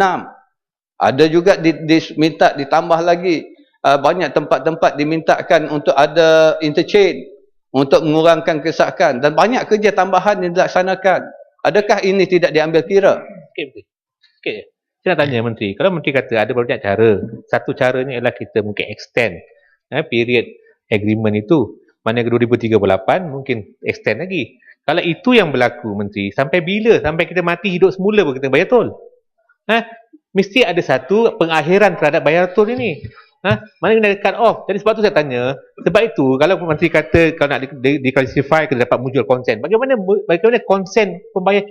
Ada juga diminta ditambah lagi. Banyak tempat-tempat dimintakan untuk ada interchange, untuk mengurangkan kesakan. Dan banyak kerja tambahan yang dilaksanakan. Adakah ini tidak diambil kira? Okey. Saya nak tanya Menteri. Kalau Menteri kata ada banyak cara. Satu caranya ialah kita mungkin extend period agreement itu. Mana ke 2038 mungkin extend lagi. Kalau itu yang berlaku Menteri, sampai bila? Sampai kita mati hidup semula pun kita bayar tol. Mesti ada satu pengakhiran terhadap bayar tol ini. Mana kena cut off. Jadi sebab tu saya tanya, sebab itu kalau Menteri kata kalau nak declassify kena dapat mutual consent, bagaimana consent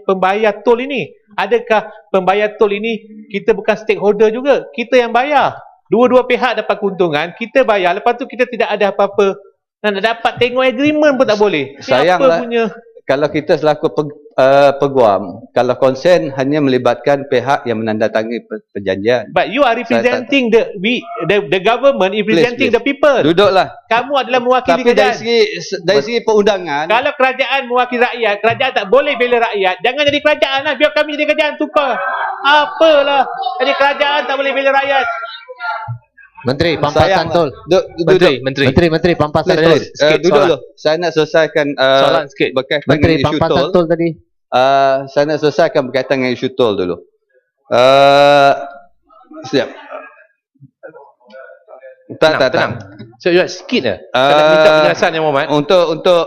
pembayar tol ini? Adakah pembayar tol ini kita bukan stakeholder juga? Kita yang bayar. Dua-dua pihak dapat keuntungan, kita bayar, lepas tu kita tidak ada apa-apa. Nak dapat tengok agreement pun tak boleh. Sayanglah, kalau kita selaku peguam, kalau konsen hanya melibatkan pihak yang menandatangani perjanjian. But you are representing the government, representing the people. Duduklah. Kamu adalah mewakili kerajaan. Dari segi perundangan, kalau kerajaan mewakili rakyat, kerajaan tak boleh bela rakyat. Jangan jadi kerajaan lah, biar kami jadi kerajaan tukar. Apalah. Jadi kerajaan tak boleh bela rakyat. Menteri, pampasan tol. Menteri, pampasan tol. Duduk dulu. Saya nak selesaikan soalan sikit berkaitan Menteri, dengan isu pampasan tol tadi. Saya nak selesaikan berkaitan dengan isu tol dulu. Siap. Tak. So, sikit lah. Saya nak minta penjelasan yang Muhammad. Untuk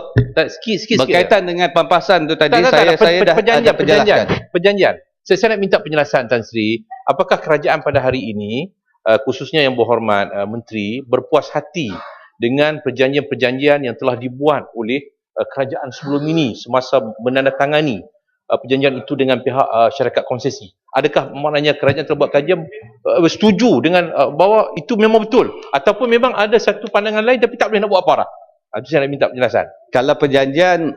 sikit. Berkaitan dengan pampasan tu tadi, saya dah ada perjanjian. Saya nak minta penjelasan Tan Sri. Apakah kerajaan pada hari ini, khususnya yang berhormat Menteri, berpuas hati dengan perjanjian-perjanjian yang telah dibuat oleh kerajaan sebelum ini semasa menandatangani perjanjian itu dengan pihak syarikat konsesi? Adakah maknanya kerajaan telah buat kajian setuju dengan bahawa itu memang betul, ataupun memang ada satu pandangan lain tapi tak boleh nak buat apa-apa? Itu saya nak minta penjelasan. Kalau perjanjian,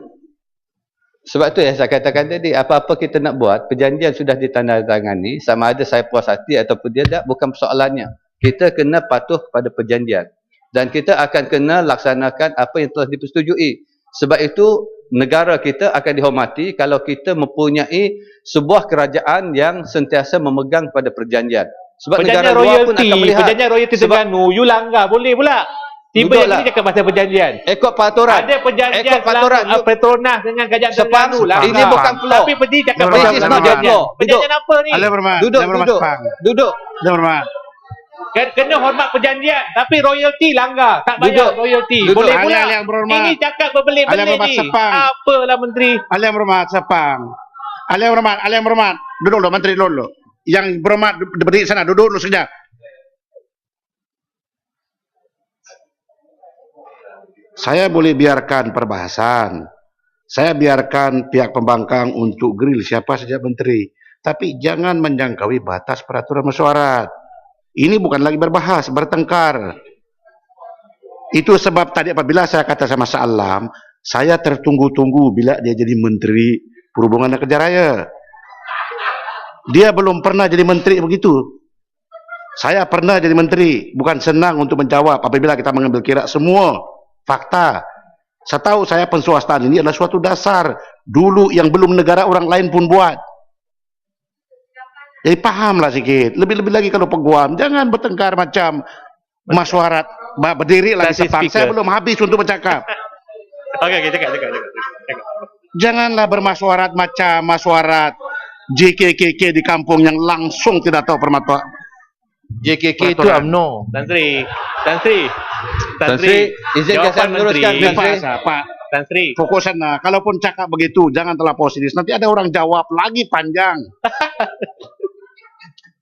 sebab tu yang saya katakan tadi, apa-apa kita nak buat, perjanjian sudah ditandatangani, sama ada saya puas hati ataupun dia tak, bukan persoalannya. Kita kena patuh kepada perjanjian. Dan kita akan kena laksanakan apa yang telah dipersetujui. Sebab itu, negara kita akan dihormati kalau kita mempunyai sebuah kerajaan yang sentiasa memegang pada perjanjian. Sebab perjanjian negara luar pun akan melihat. Perjanjian royalty Terengganu, you langgar, boleh pula. Tiba yang ini cakap pasal perjanjian. Ekor peraturan. Ada perjanjian Petronas dengan kerajaan Terengganu. Ini bukan flow. Tapi pergi cakap pasal perjanjian. Perjanjian apa ni? Duduk. Kena hormat perjanjian. Tapi royalty langgar. Tak bayar royalty. Boleh pula. Ini cakap berbelit-belit ni. Apalah Menteri. Ahli yang berhormat, Sepang. Ahli yang berhormat. Duduk dulu, Menteri dulu. Yang berhormat berdiri sana, duduk dulu sekejap. Saya boleh biarkan perbahasan. Saya biarkan pihak pembangkang untuk grill siapa saja menteri. Tapi jangan menjangkaui batas peraturan mesyuarat. Ini bukan lagi berbahas, bertengkar. Itu sebab tadi apabila saya kata sama Sa'alam, saya tertunggu-tunggu bila dia jadi menteri perhubungan dan kerja raya. Dia belum pernah jadi menteri begitu. Saya pernah jadi menteri. Bukan senang untuk menjawab apabila kita mengambil kira semua fakta. Setahu saya penswastaan ini adalah suatu dasar dulu yang belum negara orang lain pun buat. Jadi pahamlah sikit. Lebih-lebih lagi kalau peguam, jangan bertengkar macam mesyuarat. Berdiri lagi Sepang. Saya belum habis untuk bercakap. Okey, cakap. Janganlah bermasyuarat macam masyuarat JKKK di kampung yang langsung tidak tahu peraturan. JKK itu UMNO. Tan Sri, izinkan saya meneruskan. Pak Tan Sri, fokusan lah. Kalaupun cakap begitu, jangan terlalu serius. Nanti ada orang jawab lagi panjang.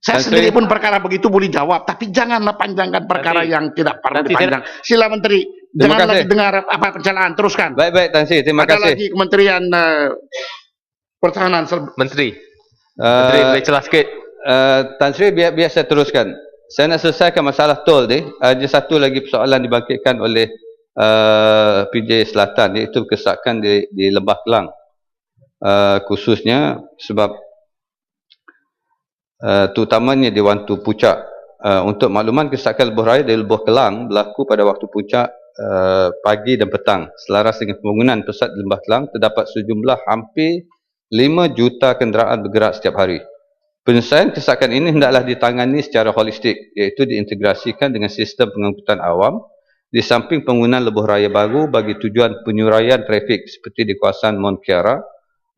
Saya sendiri pun perkara begitu boleh jawab, tapi janganlah panjangkan perkara yang tidak perlu dipanjang. Sila Menteri, jangan lagi dengar apa pencerahan. Teruskan. Baik, Tan Sri, terima kasih. Ada lagi Kementerian Pertahanan. Menteri boleh celah sikit. Tan Sri, biar saya teruskan. Saya nak selesaikan masalah tol ni. Ada satu lagi persoalan dibangkitkan oleh PJ Selatan, iaitu kesakan di Lembah Kelang. Khususnya sebab terutamanya di Wantu Puncak. Untuk makluman, kesakan lebuh raya di Lebuh Kelang berlaku pada waktu puncak pagi dan petang. Selaras dengan pembangunan pesat di Lembah Kelang, terdapat sejumlah hampir 5 juta kenderaan bergerak setiap hari. Penyelesaian kesakan ini hendaklah ditangani secara holistik, iaitu diintegrasikan dengan sistem pengangkutan awam di samping penggunaan lebuh raya baru bagi tujuan penyuraian trafik seperti di kawasan Mont Kiara,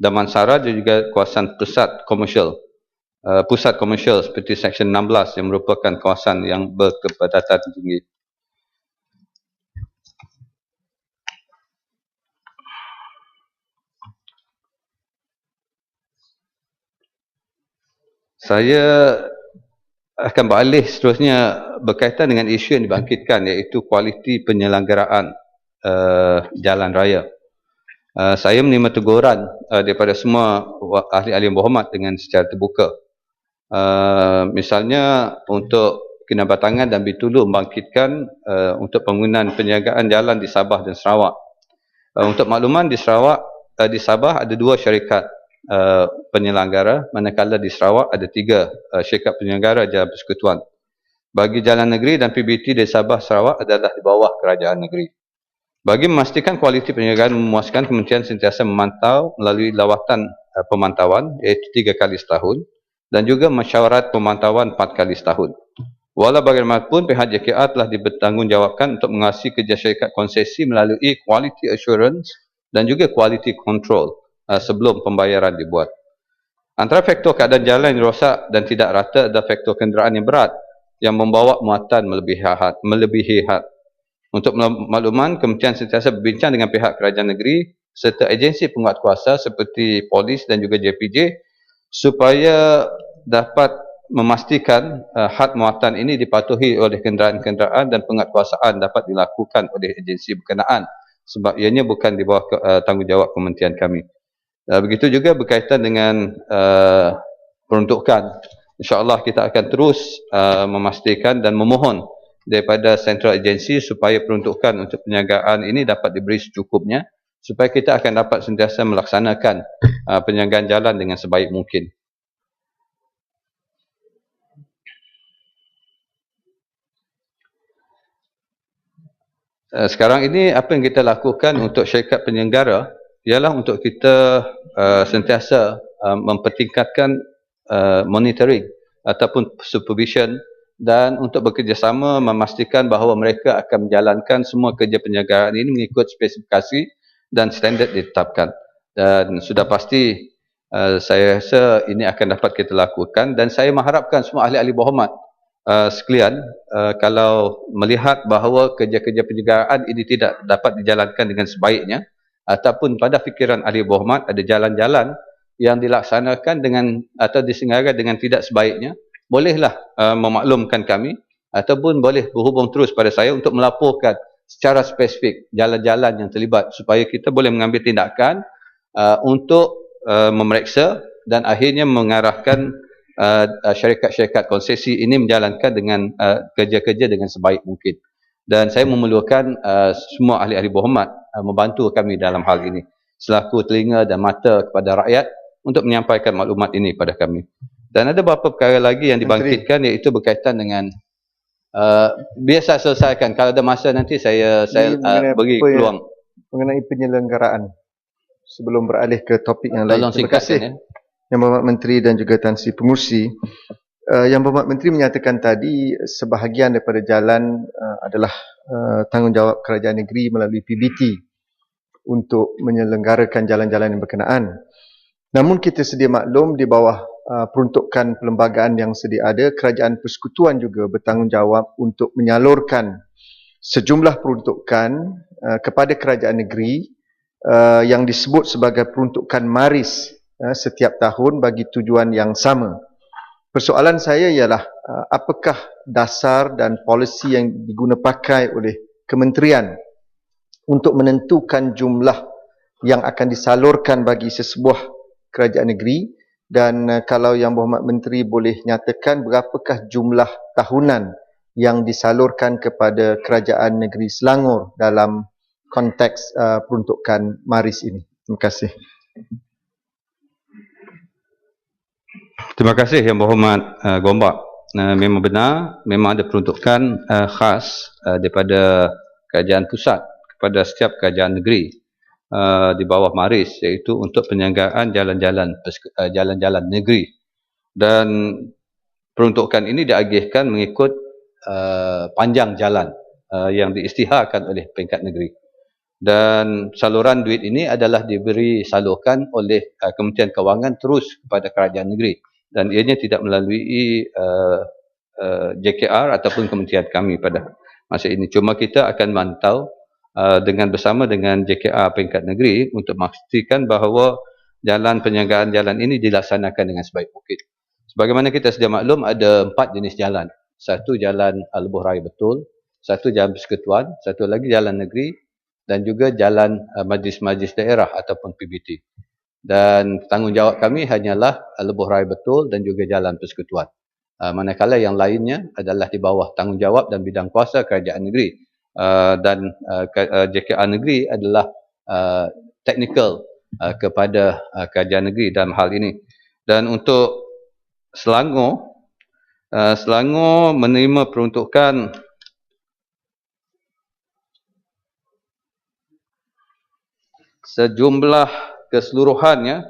Damansara dan juga kawasan pusat komersial seperti Seksyen 16 yang merupakan kawasan yang berkepadatan tinggi. Saya akan beralih seterusnya berkaitan dengan isu yang dibangkitkan, iaitu kualiti penyelenggaraan jalan raya. Saya menerima teguran daripada semua ahli-ahli yang berhormat dengan secara terbuka. Misalnya untuk Kinabatangan dan Bintulu membangkitkan untuk penggunaan penjagaan jalan di Sabah dan Sarawak. Untuk makluman, di Sabah ada 2 syarikat penyelenggara, manakala di Sarawak ada 3 syarikat penyelenggara jalan persekutuan. Bagi jalan negeri dan PBT di Sabah Sarawak adalah di bawah kerajaan negeri. Bagi memastikan kualiti penyelenggaraan memuaskan, Kementerian sentiasa memantau melalui lawatan pemantauan, iaitu 3 kali setahun, dan juga mesyuarat pemantauan 4 kali setahun. Walau bagaimanapun, pihak JKR telah dibertanggungjawabkan untuk mengawasi kerja syarikat konsesi melalui quality assurance dan juga quality control sebelum pembayaran dibuat. Antara faktor keadaan jalan yang rosak dan tidak rata adalah faktor kenderaan yang berat yang membawa muatan melebihi had. Untuk makluman, Kementerian sentiasa berbincang dengan pihak kerajaan negeri serta agensi penguatkuasa seperti polis dan juga JPJ supaya dapat memastikan had muatan ini dipatuhi oleh kenderaan-kenderaan dan penguatkuasaan dapat dilakukan oleh agensi berkenaan, sebab ianya bukan di bawah tanggungjawab kementerian kami. Begitu juga berkaitan dengan peruntukan. InsyaAllah kita akan terus memastikan dan memohon daripada Central Agency supaya peruntukan untuk penjagaan ini dapat diberi secukupnya, supaya kita akan dapat sentiasa melaksanakan penjagaan jalan dengan sebaik mungkin. Sekarang ini apa yang kita lakukan untuk syarikat penyelenggara ialah untuk kita sentiasa mempertingkatkan monitoring ataupun supervision dan untuk bekerjasama memastikan bahawa mereka akan menjalankan semua kerja penjagaan ini mengikut spesifikasi dan standard ditetapkan. Dan sudah pasti saya rasa ini akan dapat kita lakukan, dan saya mengharapkan semua ahli-ahli berhormat sekalian, kalau melihat bahawa kerja-kerja penjagaan ini tidak dapat dijalankan dengan sebaiknya, ataupun pada fikiran ahli berhormat ada jalan-jalan yang dilaksanakan dengan atau disengaja dengan tidak sebaiknya, bolehlah memaklumkan kami ataupun boleh berhubung terus pada saya untuk melaporkan secara spesifik jalan-jalan yang terlibat supaya kita boleh mengambil tindakan untuk memeriksa dan akhirnya mengarahkan syarikat-syarikat konsesi ini menjalankan dengan kerja-kerja dengan sebaik mungkin. Dan saya memerlukan semua ahli-ahli berhormat membantu kami dalam hal ini selaku telinga dan mata kepada rakyat untuk menyampaikan maklumat ini pada kami. Dan ada beberapa perkara lagi yang dibangkitkan iaitu berkaitan dengan biar saya selesaikan, kalau ada masa nanti saya beri peluang mengenai penyelenggaraan sebelum beralih ke topik yang lain. Terima kasih Yang Berhormat Menteri dan juga Tan Sri Pengerusi. Yang Berhormat Menteri menyatakan tadi sebahagian daripada jalan adalah tanggungjawab kerajaan negeri melalui PBT untuk menyelenggarakan jalan-jalan yang berkenaan. Namun kita sedia maklum di bawah peruntukan perlembagaan yang sedia ada, Kerajaan Persekutuan juga bertanggungjawab untuk menyalurkan sejumlah peruntukan kepada kerajaan negeri yang disebut sebagai peruntukan maris setiap tahun bagi tujuan yang sama. Persoalan saya ialah apakah dasar dan polisi yang digunakan pakai oleh kementerian untuk menentukan jumlah yang akan disalurkan bagi sesebuah kerajaan negeri, dan kalau Yang Berhormat Menteri boleh nyatakan berapakah jumlah tahunan yang disalurkan kepada kerajaan negeri Selangor dalam konteks peruntukan maris ini. Terima kasih. Terima kasih Yang Berhormat Gombak. Memang benar, memang ada peruntukan khas daripada kerajaan pusat kepada setiap kerajaan negeri di bawah maris, iaitu untuk penyelenggaraan jalan-jalan negeri. Dan peruntukan ini diagihkan mengikut panjang jalan yang diisytiharkan oleh peringkat negeri. Dan saluran duit ini adalah salurkan oleh Kementerian Kewangan terus kepada kerajaan negeri, dan ianya tidak melalui JKR ataupun kementerian kami pada masa ini. Cuma kita akan mantau bersama dengan JKR peringkat negeri untuk memastikan bahawa jalan penjagaan jalan ini dilaksanakan dengan sebaik mungkin. Sebagaimana kita sedia maklum, ada 4 jenis jalan. Satu jalan lebuh raya betul, satu jalan persekutuan, satu lagi jalan negeri, dan juga jalan majlis-majlis daerah ataupun PBT. Dan tanggungjawab kami hanyalah lebuh raya betul dan juga jalan persekutuan. Manakala yang lainnya adalah di bawah tanggungjawab dan bidang kuasa kerajaan negeri. Dan JKR negeri adalah teknikal kepada kerajaan negeri dalam hal ini. Dan untuk Selangor, Selangor menerima peruntukan sejumlah keseluruhannya,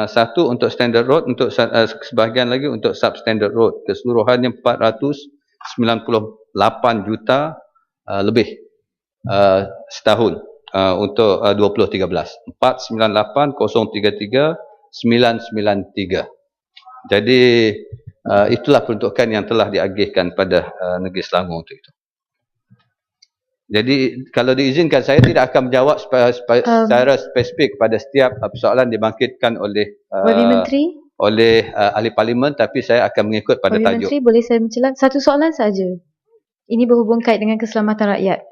satu untuk standard road, untuk sebahagian lagi untuk substandard road, keseluruhannya 498 juta lebih setahun untuk 2013. 498,033,993. Jadi itulah peruntukan yang telah diagihkan pada negeri Selangor untuk itu. Jadi kalau diizinkan, saya tidak akan menjawab secara spesifik pada setiap persoalan dibangkitkan oleh ahli parlimen, tapi saya akan mengikut pada tajuk. Menteri, boleh saya mencela? Satu soalan saja. Ini berhubung kait dengan keselamatan rakyat.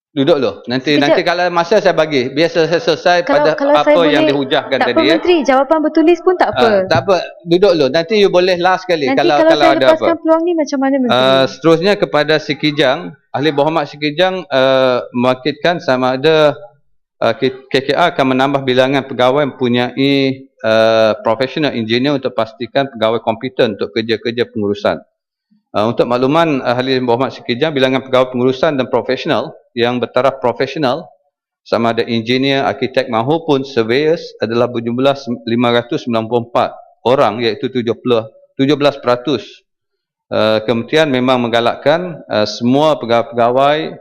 Duduk dulu. Nanti Sekejap. kalau masa saya bagi. Biar selesai pada Kalau apa saya yang boleh, dihujahkan tak tadi. apa Menteri, jawapan bertulis pun tak apa. Tak apa. Duduk dulu. Nanti you boleh last sekali. Nanti Kalau saya ada lepaskan apa. peluang ni macam mana Menteri? Seterusnya kepada Sikijang. Ahli Berhormat Sikijang mewakilkan sama ada KKR akan menambah bilangan pegawai mempunyai professional engineer untuk pastikan pegawai kompeten untuk kerja-kerja pengurusan. Untuk makluman Ahli Berhormat Sikijang, bilangan pegawai pengurusan dan profesional yang bertaraf profesional sama ada engineer, arkitek mahupun surveyors adalah berjumlah 594 orang, iaitu 17%. Kementerian memang menggalakkan semua pegawai-pegawai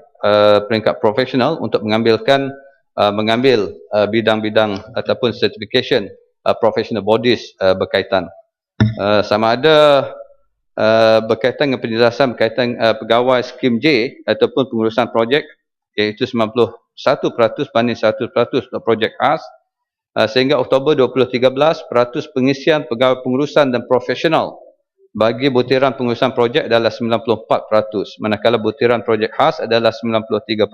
peringkat profesional untuk mengambil bidang-bidang ataupun certification professional bodies berkaitan. Sama ada berkaitan dengan penjelasan berkaitan pegawai skim J ataupun pengurusan projek, iaitu 91% banding 100% untuk projek khas, sehingga Oktober 2013 peratus pengisian pegawai pengurusan dan profesional bagi butiran pengurusan projek adalah 94%, manakala butiran projek khas adalah 93%.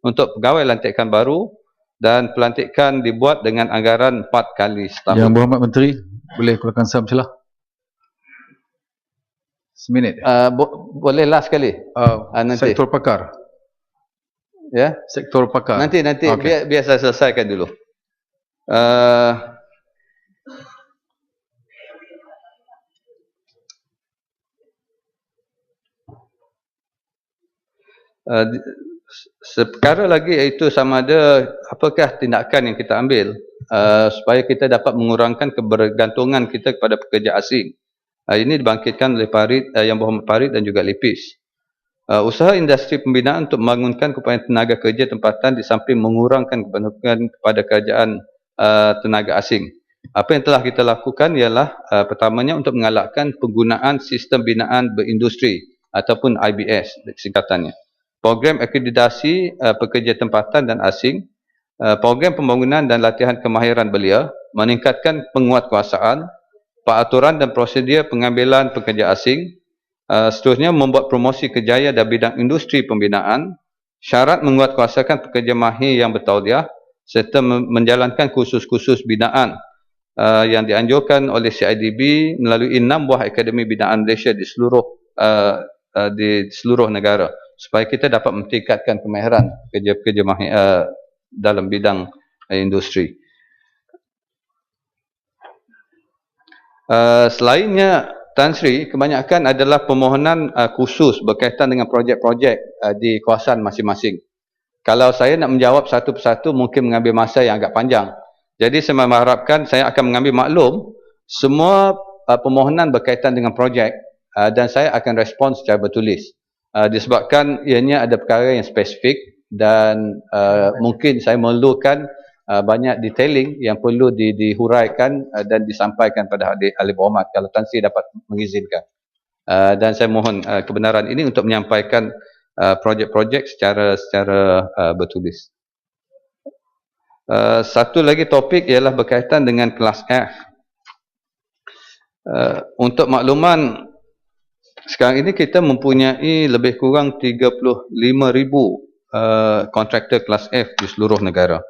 Untuk pegawai lantikan baru dan pelantikan dibuat dengan anggaran 4 kali setahun. Yang Berhormat Menteri, boleh keluarkan saham silah. Seminit. Boleh last sekali. Nanti. Sektor pakar. Ya. Sektor pakar. Nanti okay. biar saya selesaikan dulu. Seperkara lagi iaitu sama ada apakah tindakan yang kita ambil supaya kita dapat mengurangkan kebergantungan kita kepada pekerja asing. Ini dibangkitkan oleh Yang Berhormat Parit dan juga Lipis. Usaha industri pembinaan untuk membangunkan keupayaan tenaga kerja tempatan di samping mengurangkan kebergantungan kepada kerajaan tenaga asing. Apa yang telah kita lakukan ialah pertamanya untuk mengalahkan penggunaan sistem binaan berindustri ataupun IBS singkatannya. Program akreditasi pekerja tempatan dan asing, program pembangunan dan latihan kemahiran belia, meningkatkan penguatkuasaan, peraturan dan prosedur pengambilan pekerja asing, seterusnya membuat promosi kerjaya dalam bidang industri pembinaan, syarat menguatkuasakan pekerja mahir yang bertauliah, serta menjalankan kursus-kursus binaan yang dianjurkan oleh CIDB melalui 6 buah akademi binaan Malaysia di seluruh negara, supaya kita dapat meningkatkan kemahiran pekerja-pekerja mahir dalam bidang industri. Selainnya, Tan Sri, kebanyakan adalah permohonan khusus berkaitan dengan projek-projek di kawasan masing-masing. Kalau saya nak menjawab satu persatu mungkin mengambil masa yang agak panjang. Jadi saya mengharapkan saya akan mengambil maklum semua permohonan berkaitan dengan projek dan saya akan respon secara bertulis. Disebabkan ianya ada perkara yang spesifik dan mungkin saya memerlukan banyak detailing yang perlu dihuraikan dan disampaikan pada ahli berhormat kalau Tan Sri dapat mengizinkan. Dan saya mohon kebenaran ini untuk menyampaikan projek-projek secara bertulis. Satu lagi topik ialah berkaitan dengan kelas F. Untuk makluman, sekarang ini kita mempunyai lebih kurang 35,000 kontraktor kelas F di seluruh negara.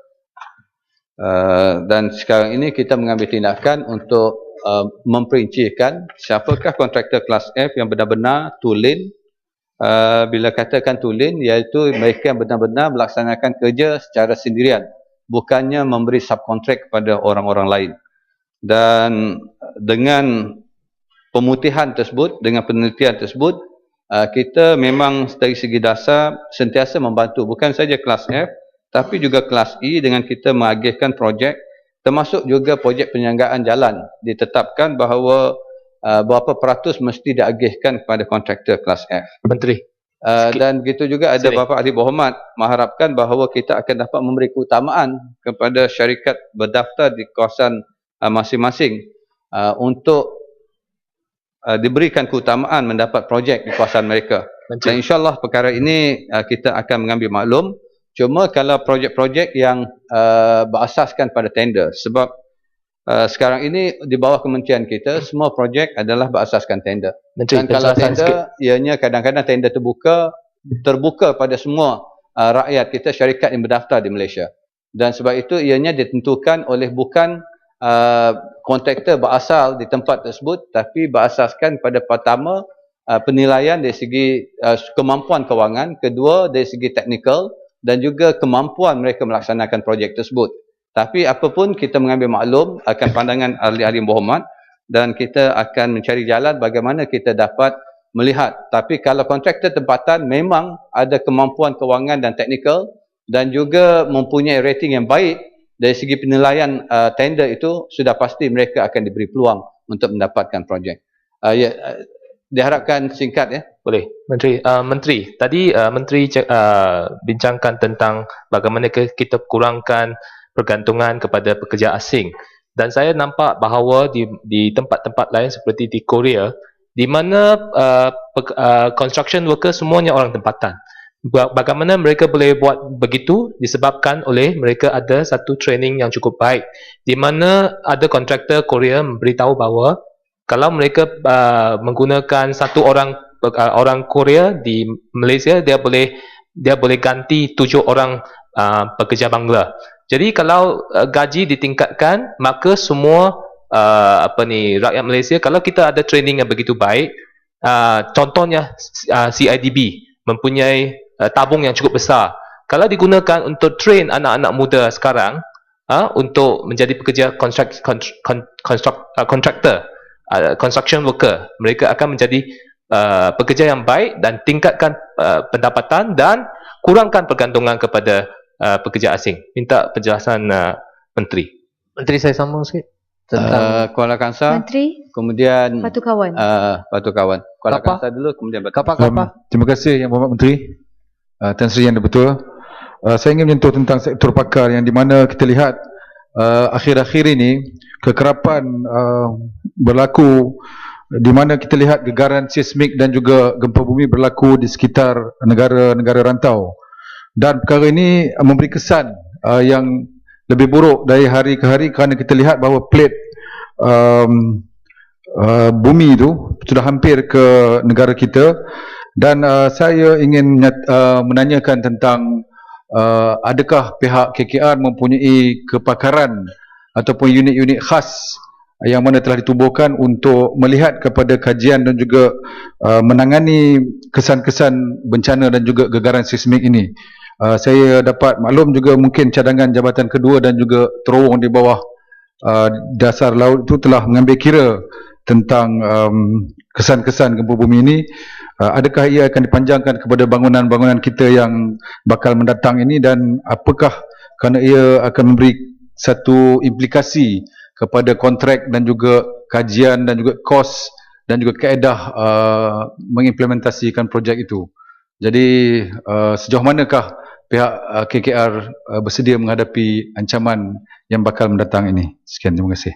Dan sekarang ini kita mengambil tindakan untuk memperincikan siapakah kontraktor kelas F yang benar-benar tulen. Bila katakan tulen, iaitu mereka yang benar-benar melaksanakan kerja secara sendirian, bukannya memberi subkontrak kepada orang-orang lain. Dan dengan pemutihan tersebut, dengan penelitian tersebut, kita memang dari segi dasar sentiasa membantu bukan saja kelas F tapi juga kelas E dengan kita mengagihkan projek, termasuk juga projek penyelenggaraan jalan. Ditetapkan bahawa berapa peratus mesti diagihkan kepada kontraktor kelas F. Menteri. Dan begitu juga ada beberapa ahli berhormat mengharapkan bahawa kita akan dapat memberi keutamaan kepada syarikat berdaftar di kawasan masing-masing untuk diberikan keutamaan mendapat projek di kawasan mereka. Dan insyaAllah perkara ini kita akan mengambil maklum. Cuma kalau projek-projek yang berasaskan pada tender, sebab sekarang ini di bawah kementerian kita semua projek adalah berasaskan tender. Dan kalau tender, ianya kadang-kadang tender terbuka pada semua rakyat kita, syarikat yang berdaftar di Malaysia. Dan sebab itu ianya ditentukan oleh bukan kontraktor berasal di tempat tersebut, tapi berasaskan pada pertama penilaian dari segi kemampuan kewangan, kedua dari segi teknikal dan juga kemampuan mereka melaksanakan projek tersebut. Tapi apapun kita mengambil maklum akan pandangan ahli-ahli berhormat dan kita akan mencari jalan bagaimana kita dapat melihat. Tapi kalau kontraktor tempatan memang ada kemampuan kewangan dan teknikal dan juga mempunyai rating yang baik dari segi penilaian tender, itu sudah pasti mereka akan diberi peluang untuk mendapatkan projek. Diharapkan singkat ya. Boleh. Menteri, tadi Menteri bincangkan tentang bagaimana kita kurangkan pergantungan kepada pekerja asing. Dan saya nampak bahawa di tempat-tempat lain seperti di Korea, di mana construction worker semuanya orang tempatan. Bagaimana mereka boleh buat begitu disebabkan oleh mereka ada satu training yang cukup baik, di mana ada kontraktor Korea memberitahu bahawa kalau mereka menggunakan satu orang Korea di Malaysia, dia boleh ganti 7 orang pekerja Bangla. Jadi kalau gaji ditingkatkan, maka semua rakyat Malaysia, kalau kita ada training yang begitu baik, contohnya CIDB mempunyai tabung yang cukup besar. Kalau digunakan untuk train anak-anak muda sekarang untuk menjadi pekerja kontraktor, construction worker, mereka akan menjadi pekerja yang baik dan tingkatkan pendapatan dan kurangkan pergantungan kepada pekerja asing. Minta penjelasan Menteri. Menteri, saya sambung sikit tentang Kuala Kangsar, Menteri, kemudian Batu Kawan. Batu Kawan. Kuala Kangsar dulu, kemudian Batu Kawan. Terima kasih Yang Berhormat Menteri, Tan Sri Yang Betul. Saya ingin menyentuh tentang sektor pakar yang di mana kita lihat akhir-akhir ini kekerapan berlaku, di mana kita lihat gegaran seismik dan juga gempa bumi berlaku di sekitar negara-negara rantau. Dan perkara ini memberi kesan yang lebih buruk dari hari ke hari, kerana kita lihat bahawa plate bumi itu sudah hampir ke negara kita. Dan saya ingin menanyakan tentang adakah pihak KKR mempunyai kepakaran ataupun unit-unit khas yang mana telah ditubuhkan untuk melihat kepada kajian dan juga menangani kesan-kesan bencana dan juga gegaran seismik ini. Saya dapat maklum juga mungkin cadangan Jabatan Kedua dan juga terowong di bawah dasar laut itu telah mengambil kira tentang kesan-kesan gempa bumi ini. Adakah ia akan dipanjangkan kepada bangunan-bangunan kita yang bakal mendatang ini, dan apakah kerana ia akan memberi satu implikasi kepada kontrak dan juga kajian dan juga kos dan juga kaedah mengimplementasikan projek itu. Jadi sejauh manakah pihak KKR bersedia menghadapi ancaman yang bakal mendatang ini? Sekian, terima kasih.